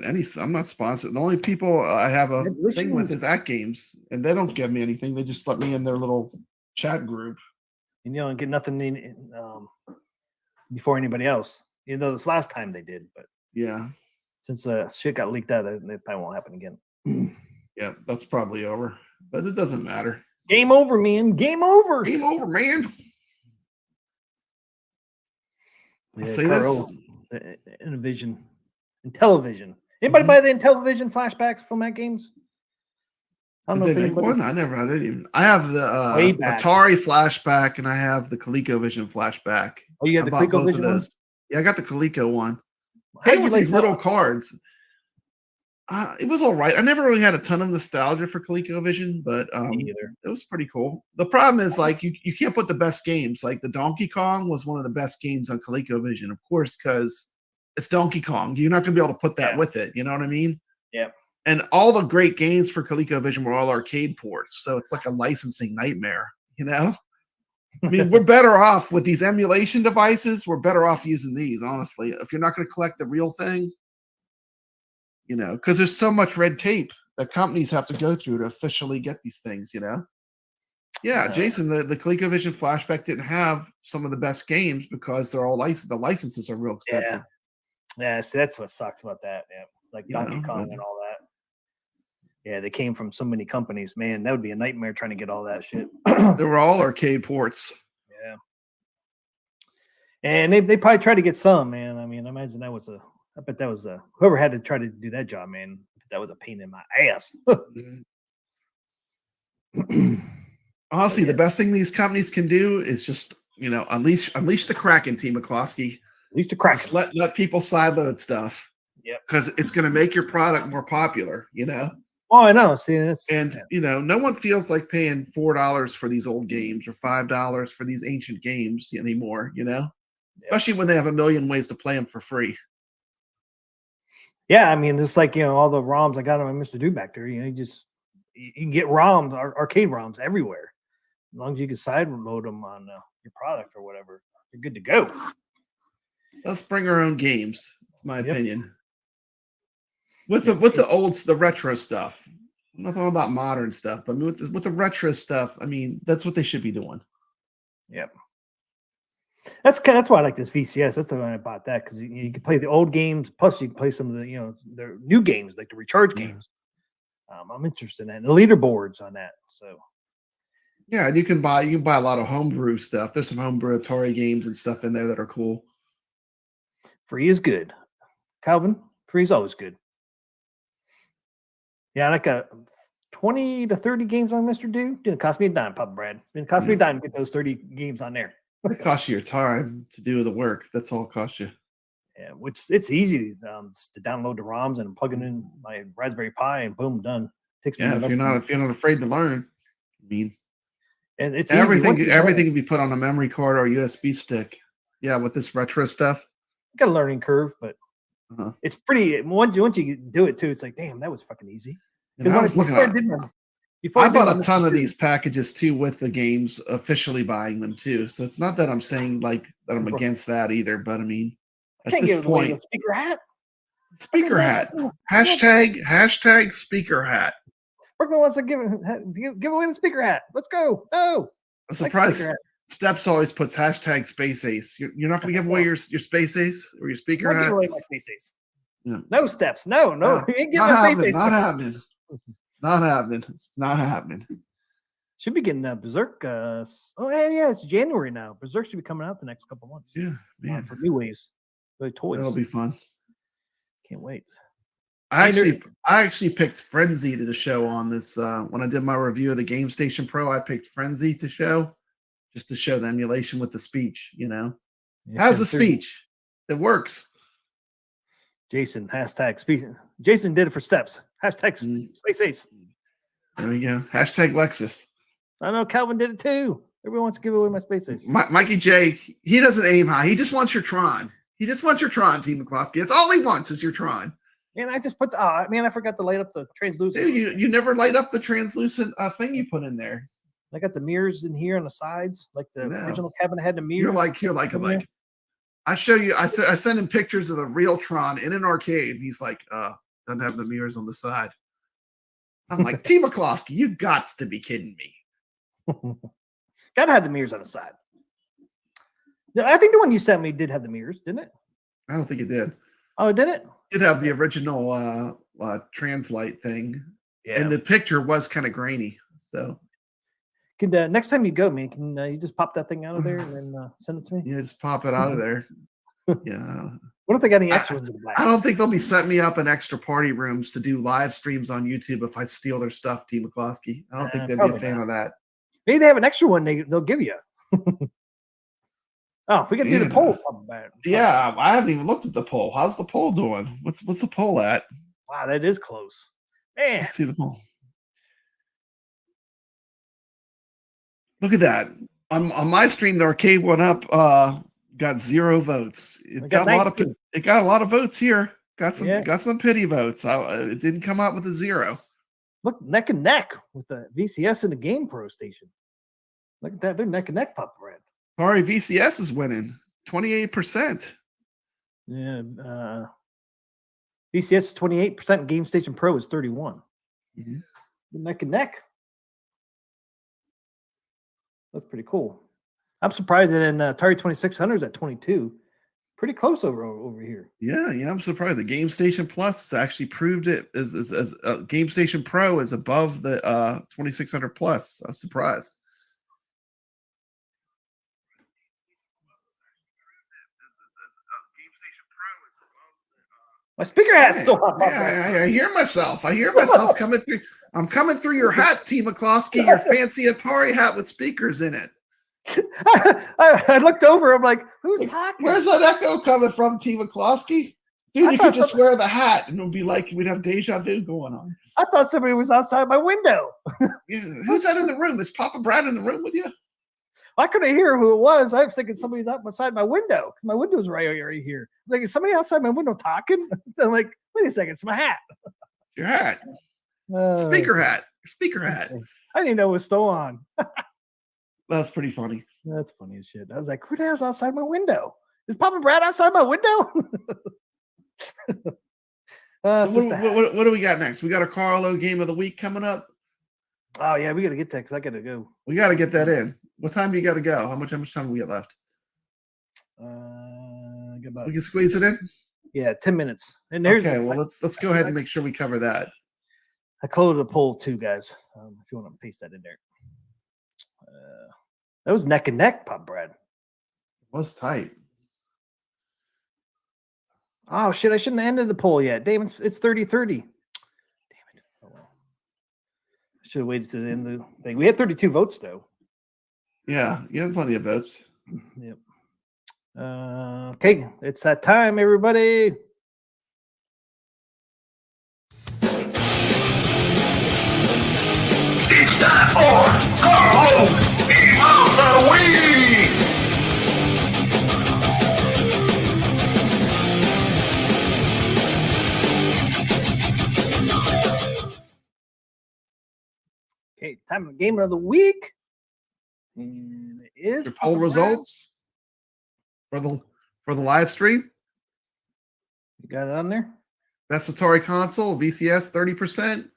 any. I'm not sponsored. The only people I have a thing with is At Games, and they don't give me anything. They just let me in their little chat group. And you don't get nothing before anybody else. Even though this last time they did, but yeah, since shit got leaked out, that probably won't happen again. Yeah, that's probably over. But it doesn't matter. Game over, man. Game over. Game over, man. Yeah, Say this. Intellivision. Anybody buy the Intellivision flashbacks from that games? I don't know Did if they make anybody. one? I never. I didn't even. I have the back. Atari flashback, and I have the ColecoVision flashback. Oh, you got the ColecoVision one? Yeah, I got the Coleco one. How Hey, you with like these that little one? cards. It was all right. I never really had a ton of nostalgia for ColecoVision, but Me either. it was pretty cool. The problem is, like, you can't put the best games. Like, the Donkey Kong was one of the best games on ColecoVision, of course, because it's Donkey Kong. You're not going to be able to put that with it. You know what I mean? Yeah. And all the great games for ColecoVision were all arcade ports, so it's like a licensing nightmare, you know? I mean, we're better off with these emulation devices. We're better off using these, honestly. If you're not going to collect the real thing, you know, because there's so much red tape that companies have to go through to officially get these things, you know? Yeah, Jason, the ColecoVision flashback didn't have some of the best games because they're all licensed. The licenses are real expensive. Yeah, see, that's what sucks about that. Yeah, like Donkey Kong and all that. Yeah, they came from so many companies. Man, that would be a nightmare trying to get all that shit. They were all arcade ports. Yeah. And they probably tried to get some, man. I mean, I imagine I bet that was whoever had to try to do that job, man. That was a pain in my ass. Honestly, the best thing these companies can do is just, you know, unleash the Kraken, Team McCloskey. Unleash the Kraken. Just let people sideload stuff. Yeah. Because it's going to make your product more popular, you know? Oh, I know. See, you know, no one feels like paying $4 for these old games or $5 for these ancient games anymore, you know? Especially when they have a million ways to play them for free. Yeah, I mean, it's like, you know, all the ROMs I got on my Mr. Do back there, you know, you can get ROMs, arcade ROMs everywhere. As long as you can side load them on your product or whatever, you're good to go. Let's bring our own games. That's my opinion. With the retro stuff. I'm not talking about modern stuff, but with the retro stuff, I mean, that's what they should be doing. Yep. That's why I like this VCS. That's why I bought that, because you can play the old games, plus you can play some of the, you know, the new games, like the recharge games. I'm interested in that. And the leaderboards on that. So yeah, and you can buy a lot of homebrew stuff. There's some homebrew Atari games and stuff in there that are cool. Free is good. Calvin, free is always good. Yeah, like 20 to 30 games on Mr. Do. Didn't cost me a dime, Papa Brad. Didn't cost me a dime to get those 30 games on there. It costs you your time to do the work. That's all it costs you. Yeah, which it's easy to download the ROMs and plug it in my Raspberry Pi and boom, done. Takes me if you're not afraid to learn. I mean, and it's everything can be put on a memory card or a USB stick. Yeah, with this retro stuff. Got a learning curve, but it's pretty. Once you do it too, it's like, damn, that was fucking easy. I was looking at. I bought a ton of these packages too with the games, officially buying them too. So it's not that I'm saying like that I'm against that either, but I mean, at this point, speaker hat. Speaker hat. Hashtag speaker hat. Brooklyn wants to give away the speaker hat. Let's go. No. I'm Like surprised speaker hat. Steps always puts hashtag Space Ace. You're not going to give away your Space Ace or your speaker I'm not hat? giving away my Space Ace. Yeah. No steps. No. No, You ain't getting not my happening. Space Ace. Not happening. Not happening. It's not happening. Should be getting Berserk. Oh yeah, it's January now. Berserk should be coming out the next couple months. Yeah, man. For new waves, the toys. That'll be fun. Can't wait. I actually picked Frenzy to show on this. When I did my review of the GameStation Pro, I picked Frenzy to show, just to show the emulation with the speech. Yeah, how's the speech? It works. Jason hashtag speech. Jason did it for steps. Hashtag Space Ace. There we go. Hashtag Lexus. I know Calvin did it too. Everyone wants to give away my Space Ace. Mikey J, he doesn't aim high. He just wants your Tron. He just wants your Tron, T. McCloskey. That's all he wants is your Tron. Man, I just put I forgot to light up the translucent. Dude, you never light up the translucent thing you put in there. I got the mirrors in here on the sides, like the original cabinet had the mirrors. You're like. I show you. I send him pictures of the real Tron in an arcade. He's like, doesn't have the mirrors on the side. I'm like, T. McCloskey, you gots to be kidding me. Gotta have the mirrors on the side. I think the one you sent me did have the mirrors, didn't it? I don't think it did. Oh, did it? It did have the original translite thing. Yeah. And the picture was kind of grainy. So can next time you go, man, can you just pop that thing out of there and then send it to me? Yeah, just pop it out of there. Yeah. What if they got any extra ones in the back? I don't think they'll be setting me up in extra party rooms to do live streams on YouTube if I steal their stuff, T. McCloskey. I don't think they'd be a fan of that. Maybe they have an extra one they'll give you. Oh, we can do the poll. Yeah, I haven't even looked at the poll. How's the poll doing? What's the poll at? Wow, that is close. Man. Let's see the poll. Look at that. On my stream, the arcade went up, got 0 votes. It got a lot of votes here. Got some pity votes. It didn't come out with a 0. Look, neck and neck with the VCS and the Game Pro station. Look at that. They're neck and neck, Papa Brad. Sorry, VCS is winning 28%. Yeah. VCS is 28%. GameStation Pro is 31%. Mm-hmm. Neck and neck. That's pretty cool. I'm surprised that in Atari 2600 is at 22. Pretty close over here. Yeah, I'm surprised. The GameStation Plus has actually proved it as GameStation Pro is above the 2600 Plus. I'm surprised. My speaker hat's still on. I hear myself. Coming through. I'm coming through your hat, T. McCloskey, your fancy Atari hat with speakers in it. I looked over. I'm like, who's talking? Where's that echo coming from, T. McCloskey? Dude, you could just wear the hat and it would be like we'd have deja vu going on. I thought somebody was outside my window. Yeah, who's that in the room? Is Papa Brad in the room with you? I couldn't hear who it was. I was thinking somebody's outside my window because my window's right here. Like, is somebody outside my window talking? I'm like, wait a second, it's my hat. Your hat. Speaker hat. Speaker hat. I didn't know it was still on. That's pretty funny. That's funny as shit. I was like, who the hell's outside my window? Is Papa Brad outside my window? What do we got next? We got a Carlo game of the week coming up. Oh yeah, we got to get that because I got to go. We got to get that in. What time do you got to go? How much time do we get left? We can squeeze it in. Yeah, 10 minutes. And there's well, let's go ahead and make sure we cover that. I closed the poll too, guys. If you want to paste that in there. That was neck and neck, Pop Brad. It was tight. Oh shit! I shouldn't have ended the poll yet. Damn, it's 30-30. Damn it! Oh well. I should have waited to the end of the thing. We had 32 votes though. Yeah, you had plenty of votes. Yep. Okay, it's that time, everybody. It's time for Carlo of the Week. Okay, time of the game of the week. And it is your poll results for the live stream. You got it on there? Best Atari console, VCS 30%,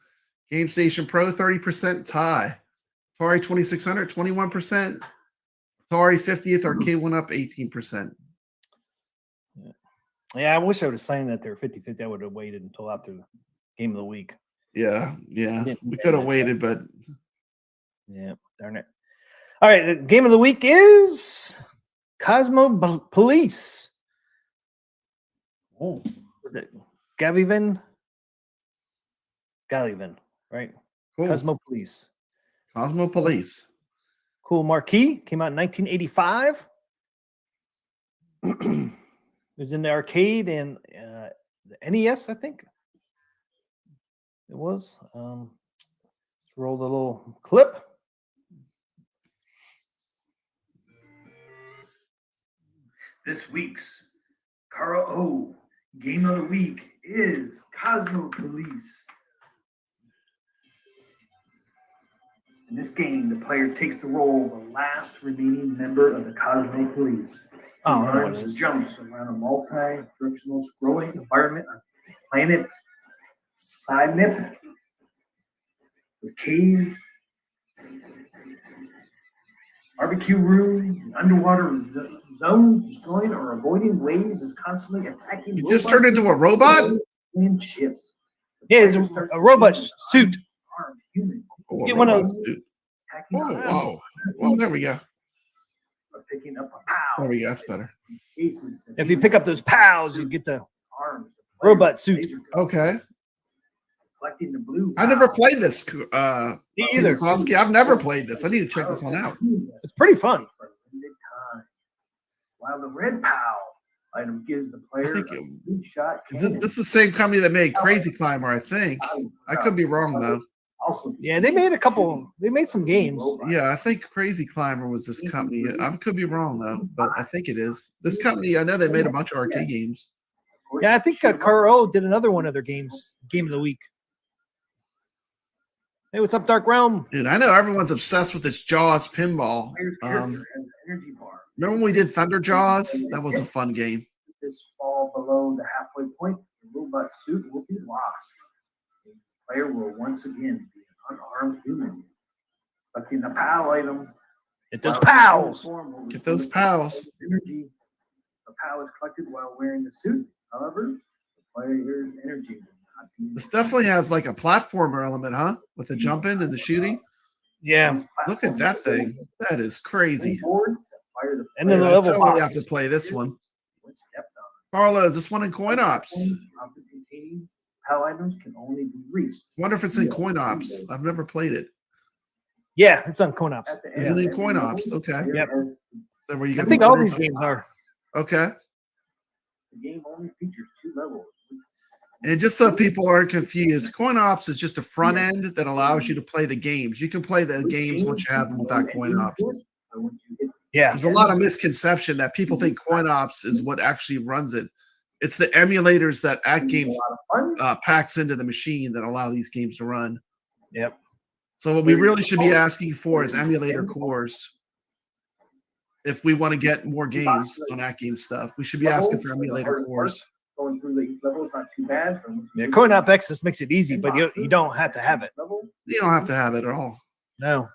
GameStation Pro 30% tie. Atari 2600 21%. Atari 50th arcade went up 18%. Yeah, I wish I would have signed that there 50-50. I would have waited until after the game of the week. Yeah. We could have waited, but yeah, darn it. All right, the game of the week is Cosmo Police. oh, Was it Gavivan, right? cool. Cosmo Police. Cosmo Police. Cool marquee. Came out in 1985. It was in the arcade and the NES, I think. It was. Let's roll the little clip. This week's Carl O game of the week is Cosmo Police. In this game, the player takes the role of the last remaining member of the Cosmo Police. He runs and jumps around a multi-directional scrolling environment on planet Cynip with caves, barbecue room, underwater zones, destroying or avoiding waves, and constantly attacking. You just turned into a robot? And ships. Yeah, it's a robot suit. Human. Oh, Get one of robot suit. Oh, wow. There we go. Picking up a pow. There we go. That's better. If you pick up those pals, you get the robot suit. Okay. Collecting the blue. I never played this. Me either. Kozlowski. I've never played this. I need to check this one out. It's pretty fun. While the red pal item gives the player a good shot. This is the same company that made Crazy Climber, I think. I could be wrong though. Yeah, they made some games. Yeah, I think Crazy Climber was this company. I could be wrong though, but I think it is. This company, I know they made a bunch of arcade games. Yeah, I think Carl did another one of their games, Game of the Week. Hey, what's up, Dark Realm? Dude, I know everyone's obsessed with this Jaws pinball. Remember when we did Thunder Jaws? That was a fun game. This fall below the halfway point, the robot suit will be lost. The player will once again be an unarmed human. Collecting the PAL item. Get those PALs. Get those PALs. Energy. The PAL is collected while wearing the suit. However, the player's energy will not be. This definitely has like a platformer element, huh? With the jumping and the shooting. Yeah. Look at that thing. That is crazy. And then the I level totally have to play this one. Carlo, is this one in Coin Ops? PAL items can only be reached. Wonder if it's in Coin Ops. I've never played it. Yeah, it's on Coin Ops. Is it in Coin Ops? Okay. Yep. So where you I get think all these games are. Okay. The game only features 2 levels. And just so people aren't confused, Coin Ops is just a front end that allows you to play the games. You can play the games once you have them without Coin Ops. Yeah. There's a lot of misconception that people think Coin Ops is what actually runs it. It's the emulators that AtGames packs into the machine that allow these games to run. Yep. So what we really should be asking for is emulator cores. If we want to get more games on AtGames stuff, we should be asking for emulator cores. Going through these levels not too bad. Yeah, Coin Op X makes it easy, but you don't have to have it. You don't have to have it at all. No.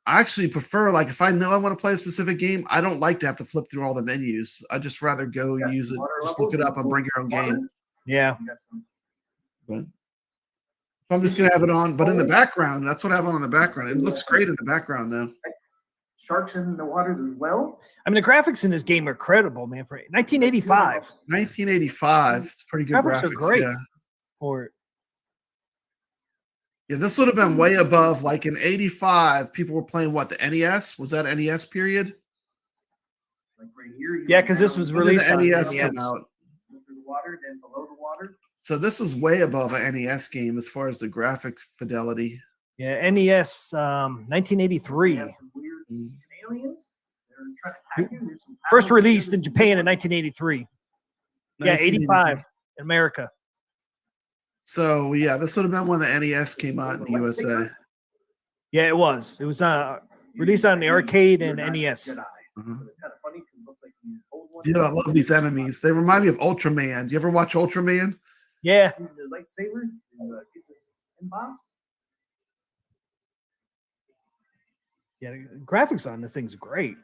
I actually prefer, like, if I know I want to play a specific game, I don't like to have to flip through all the menus. I just rather go use it, just look it up and bring your own game. Yeah. But I'm just gonna have it on, but in the background, that's what I have on in the background. It looks great in the background, though. Sharks in the water as well. I mean, the graphics in this game are incredible, man. For 1985. 1985. It's pretty good graphics. Are great. Yeah. Yeah, this would have been way above. Like in '85, people were playing what, the NES? Was that NES period? Like right here. Yeah, because this was released on the NES come out. The water, then below the water. So this is way above an NES game as far as the graphic fidelity. Yeah, NES 1983. Aliens. First released in Japan in 1983. Yeah, 85 in America. So yeah, this would have been when the NES came out in the USA. Yeah, it was. It was released on the arcade and NES. Dude, I love these enemies. They remind me of Ultraman. Do you ever watch Ultraman? Yeah. Yeah, the graphics on this thing's great.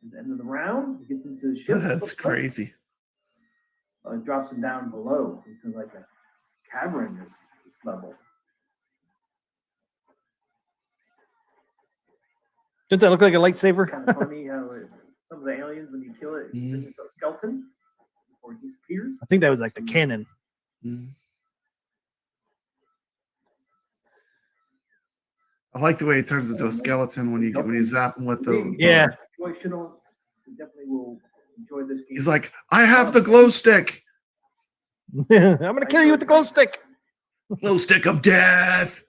At the end of the round, it gets into the ship. That's crazy. It drops him down below into like a cavern this level. Doesn't that look like a lightsaber? Kind of funny how some of the aliens, when you kill it, it turns into a skeleton before it disappears. I think that was like the cannon. I like the way it turns into a skeleton when you zap him with the. Yeah. Definitely will enjoy this game. He's like, I have the glow stick. I'm gonna kill you with the glow stick. Glow stick of death.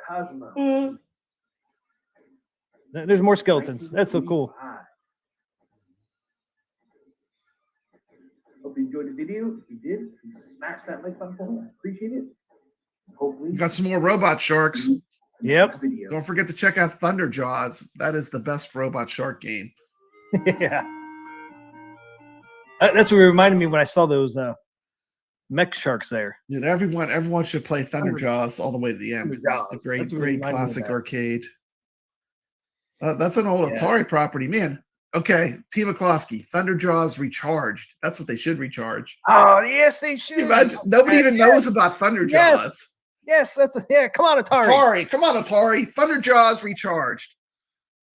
Cosmo. There's more skeletons. That's so cool. Hope you enjoyed the video. If you did, smash that like button for me. I appreciate it. Hopefully, We got some more robot sharks. Yep. Don't forget to check out Thunder Jaws. That is the best robot shark game. Yeah. That's what reminded me when I saw those mech sharks there. Dude, everyone should play Thunder Jaws all the way to the end. It's a great classic arcade. That's an old Atari property, man. Okay, Team McCloskey, Thunder Jaws Recharged. That's what they should recharge. Oh yes, they should. Imagine, nobody even knows about Thunder Jaws. Yes, come on, Atari. Come on, Atari. Thunder Jaws Recharged.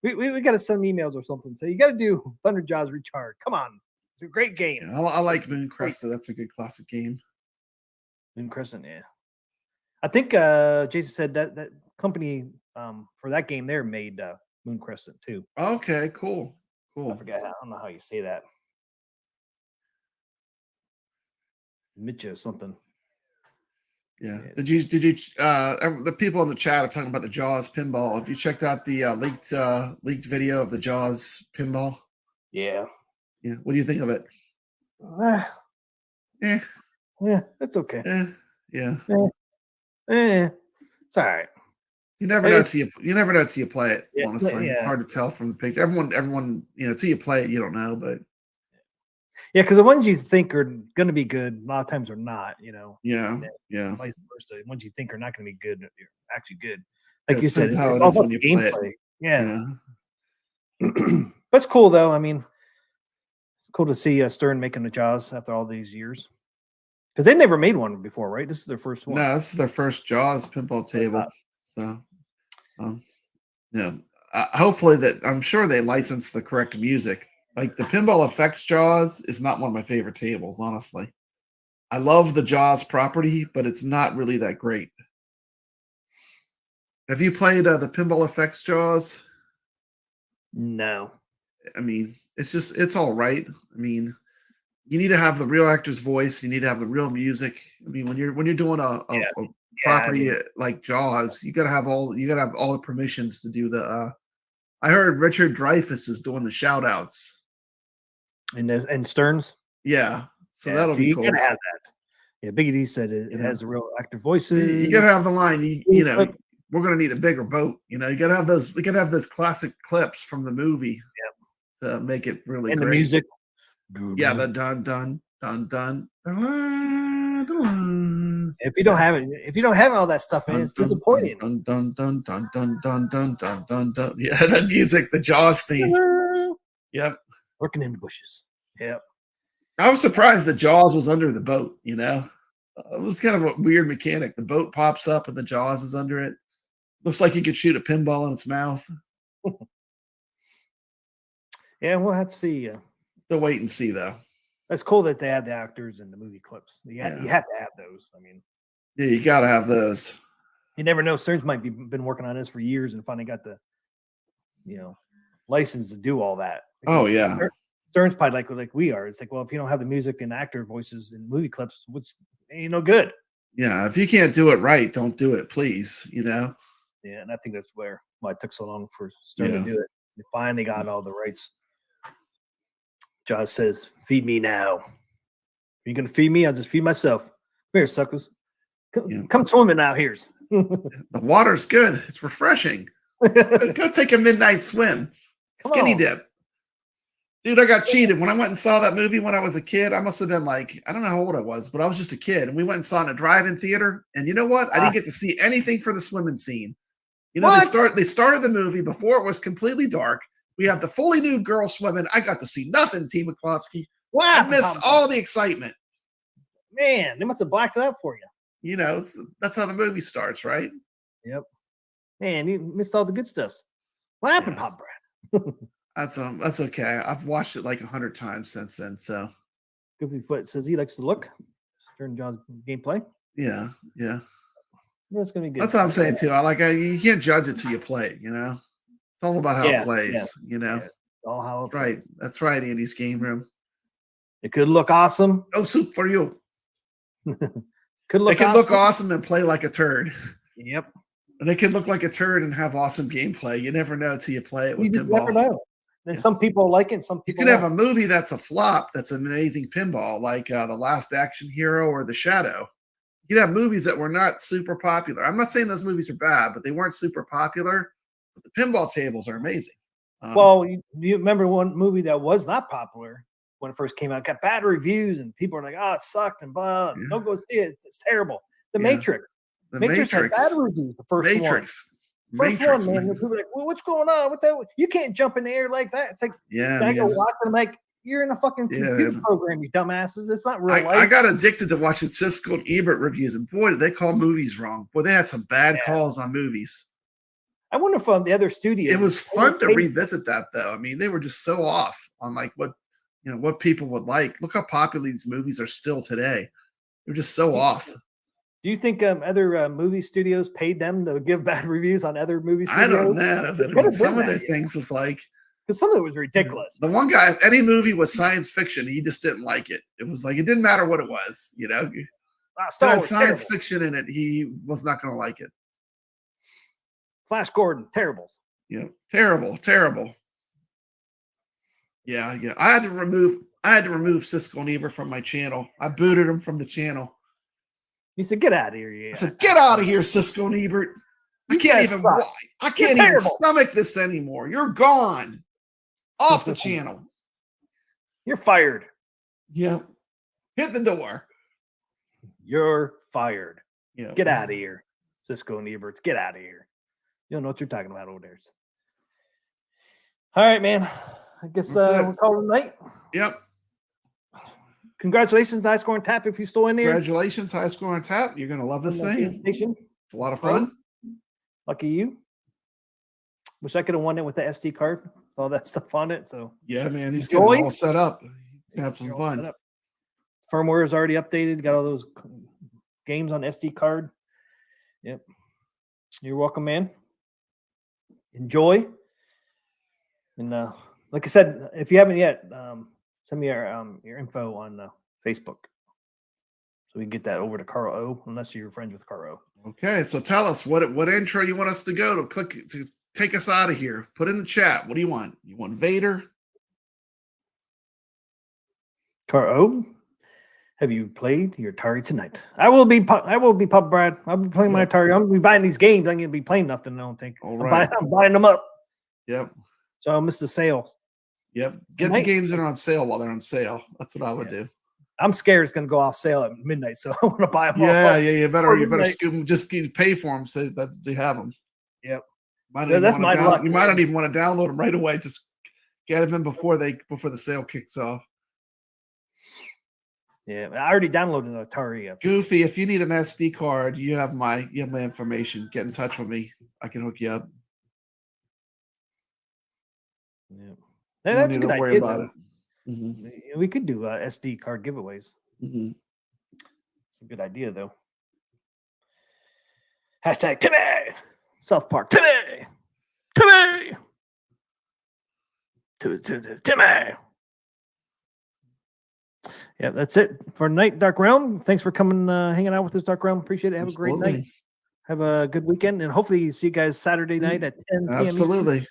We got to send emails or something. So you got to do Thunder Jaws Recharged. Come on, it's a great game. Yeah, I like Moon Cresta. That's a good classic game. Moon Crescent, yeah. I think Jason said that company for that game there made Moon Crescent too. Okay, cool. I forget. I don't know how you say that. Mitcha or something. Yeah. Did you the people in the chat are talking about the Jaws pinball. Have you checked out the leaked video of the Jaws pinball? Yeah. Yeah. What do you think of it? Yeah, that's okay. Yeah. It's all right. You never know till you play it. Yeah, Honestly, it's hard to tell from the picture. Everyone, till you play it, you don't know. But yeah, because the ones you think are going to be good, a lot of times are not. Yeah. Vice versa. The ones you think are not going to be good, they're actually good. Like you said, it's how it is when you play it. Yeah. That's cool though. I mean, it's cool to see Stern making the Jaws after all these years. Because they never made one before, right? This is their first one. No, this is their first Jaws pinball table. So, hopefully I'm sure they licensed the correct music. Like the Pinball Effects Jaws is not one of my favorite tables, honestly. I love the Jaws property, but it's not really that great. Have you played the Pinball Effects Jaws? No. I mean, it's all right. I mean, you need to have the real actor's voice. You need to have the real music. I mean, when you're doing a property like Jaws, you gotta have all the permissions to do the. I heard Richard Dreyfuss is doing the shout outs. And Stearns. Yeah, so that'll be cool. You gotta have that. Yeah, Biggie D said it has the real actor voices. You gotta have the line. You know, we're gonna need a bigger boat. You gotta have those. You gotta have those classic clips from the movie. To make it really and great. The music. Yeah, the dun dun dun dun. Dun. If you don't have all that stuff, man, it's disappointing. Dun dun dun dun dun dun dun dun dun dun. Yeah, that music, the Jaws theme. Yep. Working in the bushes. Yep. I was surprised that Jaws was under the boat. It was kind of a weird mechanic. The boat pops up and the Jaws is under it. Looks like you could shoot a pinball in its mouth. Yeah, we'll have to see. They'll wait and see, though. It's cool that they have the actors in the movie clips. You have to have those. I mean, yeah, you got to have those. You never know. Stearns might be been working on this for years and finally got the, license to do all that. Oh yeah, Stearns probably like we are. It's like, well, if you don't have the music and actor voices in movie clips, ain't no good. Yeah, if you can't do it right, don't do it, please. Yeah, and I think that's why it took so long for Stern to do it. They finally got all the rights. Jaws says, "Feed me now. Are you gonna feed me? I'll just feed myself. Come here, suckers. Come swimming out here." The water's good. It's refreshing. Go take a midnight swim. Skinny dip. Dude, I got cheated when I went and saw that movie when I was a kid. I must have been like, I don't know how old I was, but I was just a kid. And we went and saw it in a drive-in theater. And you know what? I didn't get to see anything for the swimming scene. You know, they started the movie before it was completely dark. We have the fully nude girl swimming. I got to see nothing, T. McCloskey. I missed all the excitement. Man, they must have blacked it out for you. You know, that's how the movie starts, right? Yep. Man, you missed all the good stuff. What happened, Papa Brad? That's okay. I've watched it like 100 times since then. So Goofy Foot says he likes to look during John's gameplay. Yeah. It's gonna be good. That's what I'm saying too. You can't judge it till you play it, you know. It's all about how it plays, you know. Yeah. All how it right. plays. That's right, Andy's game room. It could look awesome. No soup for you. Could look it can look awesome and play like a turd. Yep. And it can look like a turd and have awesome gameplay. You never know till you play it with You just pinball. never know. And some people like it, some people you can have a movie that's a flop that's an amazing pinball, like The Last Action Hero or The Shadow. You can have movies that were not super popular. I'm not saying those movies are bad, but they weren't super popular. But the pinball tables are amazing. Well, you remember one movie that was not popular when it first came out, got bad reviews, and people are like, "Oh, it sucked," and blah. Yeah. Don't go see it; it's terrible. The Matrix. The Matrix had bad reviews. The first one. First one, man. People are like, "Well, what's going on? What that? You can't jump in the air like that." It's like, I go watch it. I'm like, "You're in a fucking computer program, you dumbasses. It's not real life." I got addicted to watching Siskel and Ebert reviews, and boy, did they call movies wrong. Boy, they had some bad calls on movies. I wonder if the other studios. It was fun to revisit that, though. I mean, they were just so off on like what people would like. Look how popular these movies are still today. They're just so off. Do you think other movie studios paid them to give bad reviews on other movie studios? I don't know. Some of their things was like, because some of it was ridiculous. The one guy, any movie was science fiction, he just didn't like it. It was like it didn't matter what it was, you know. Had science fiction in it, he was not going to like it. Flash Gordon, terribles. Yeah, terrible. Yeah. I had to remove Siskel and Ebert from my channel. I booted him from the channel. He said, "Get out of here!" Yeah. I said, "Get out of here, Siskel and Ebert. I can't even stomach this anymore. You're gone off the channel. You're fired. Yeah, hit the door. You're fired. Yeah, get out of here, Siskel and Eberts. Get out of here. You don't know what you're talking about over there." All right, man. I guess we'll call it a night. Yep. Congratulations, High Score on Tap, if you're still in there. Congratulations, High Score on Tap. You're going to love this thing. It's a lot of fun. Lucky you. Wish I could have won it with the SD card. All that stuff on it. So yeah, man. He's getting all set up. Have some fun. Firmware is already updated. Got all those games on SD card. Yep. You're welcome, man. Enjoy. And like I said, if you haven't yet, send me your info on Facebook, so we can get that over to Carl O. Unless you're friends with Carl O. Okay, so tell us what intro you want us to go to. Click to take us out of here. Put in the chat. What do you want? You want Vader? Carl O, have you played your Atari tonight? I will be Papa Brad. I'll be playing my Atari. I'm gonna be buying these games. I'm gonna be playing nothing. I don't think. All right. I'm buying them up. Yep. So I'll miss the sales. Yep. Get the games that are on sale while they're on sale. That's what I would do. I'm scared it's going to go off sale at midnight, so I want to buy them all. Yeah. You better scoop them. Just pay for them so that they have them. Yep. That's my luck. You might not even want to download them right away. Just get them in before the sale kicks off. Yeah, I already downloaded the Atari. Goofy, if you need an SD card, you have my information. Get in touch with me. I can hook you up. Yeah, that's a good idea. About it. Mm-hmm. We could do SD card giveaways. Mm-hmm. It's a good idea, though. Hashtag Timmy South Park. Timmy. Yeah, that's it for tonight, Dark Realm. Thanks for coming, hanging out with us, Dark Realm. Appreciate it. Have a great night. Have a good weekend, and hopefully see you guys Saturday night at 10 p.m. Absolutely.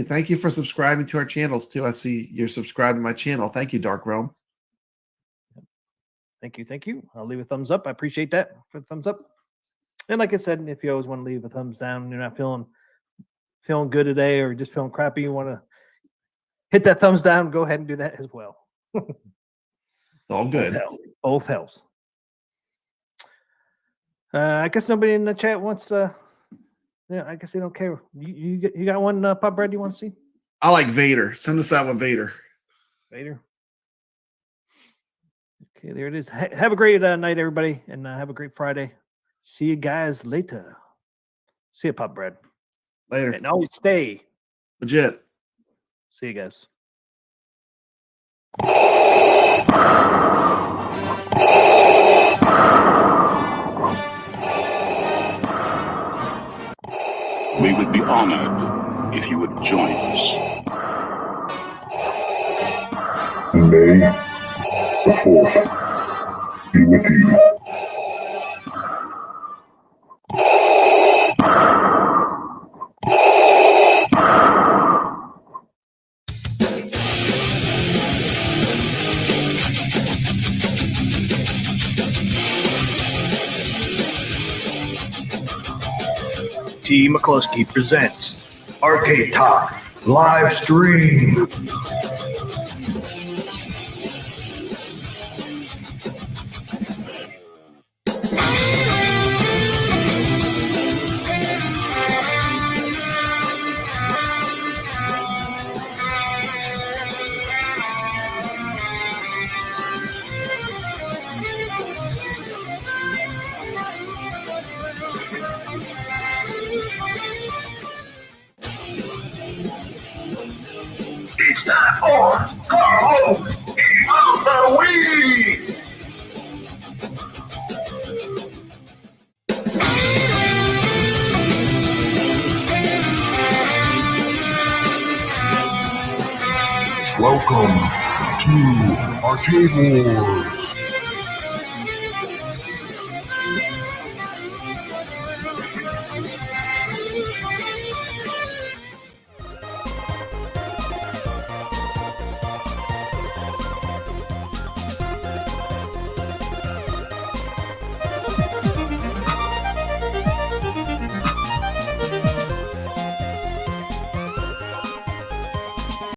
Thank you for subscribing to our channels, too. I see you're subscribing to my channel. Thank you, Dark Realm. Thank you. I'll leave a thumbs up. I appreciate that for the thumbs up. And like I said, if you always want to leave a thumbs down, you're not feeling good today or just feeling crappy, you want to hit that thumbs down. Go ahead and do that as well. It's all good. Both helps. I guess nobody in the chat wants. Yeah, I guess they don't care. You got one, Pop Brad? You want to see? I like Vader. Send us that one, Vader. Vader. Okay, there it is. Have a great night, everybody, and have a great Friday. See you guys later. See you, Pop Brad. Later. And always stay Legit. See you guys. We would be honored if you would join us. May the Force be with you. T. McCluskey presents Arcade Talk live stream. It's time for Carl out the weed. Welcome to Arcade Wars.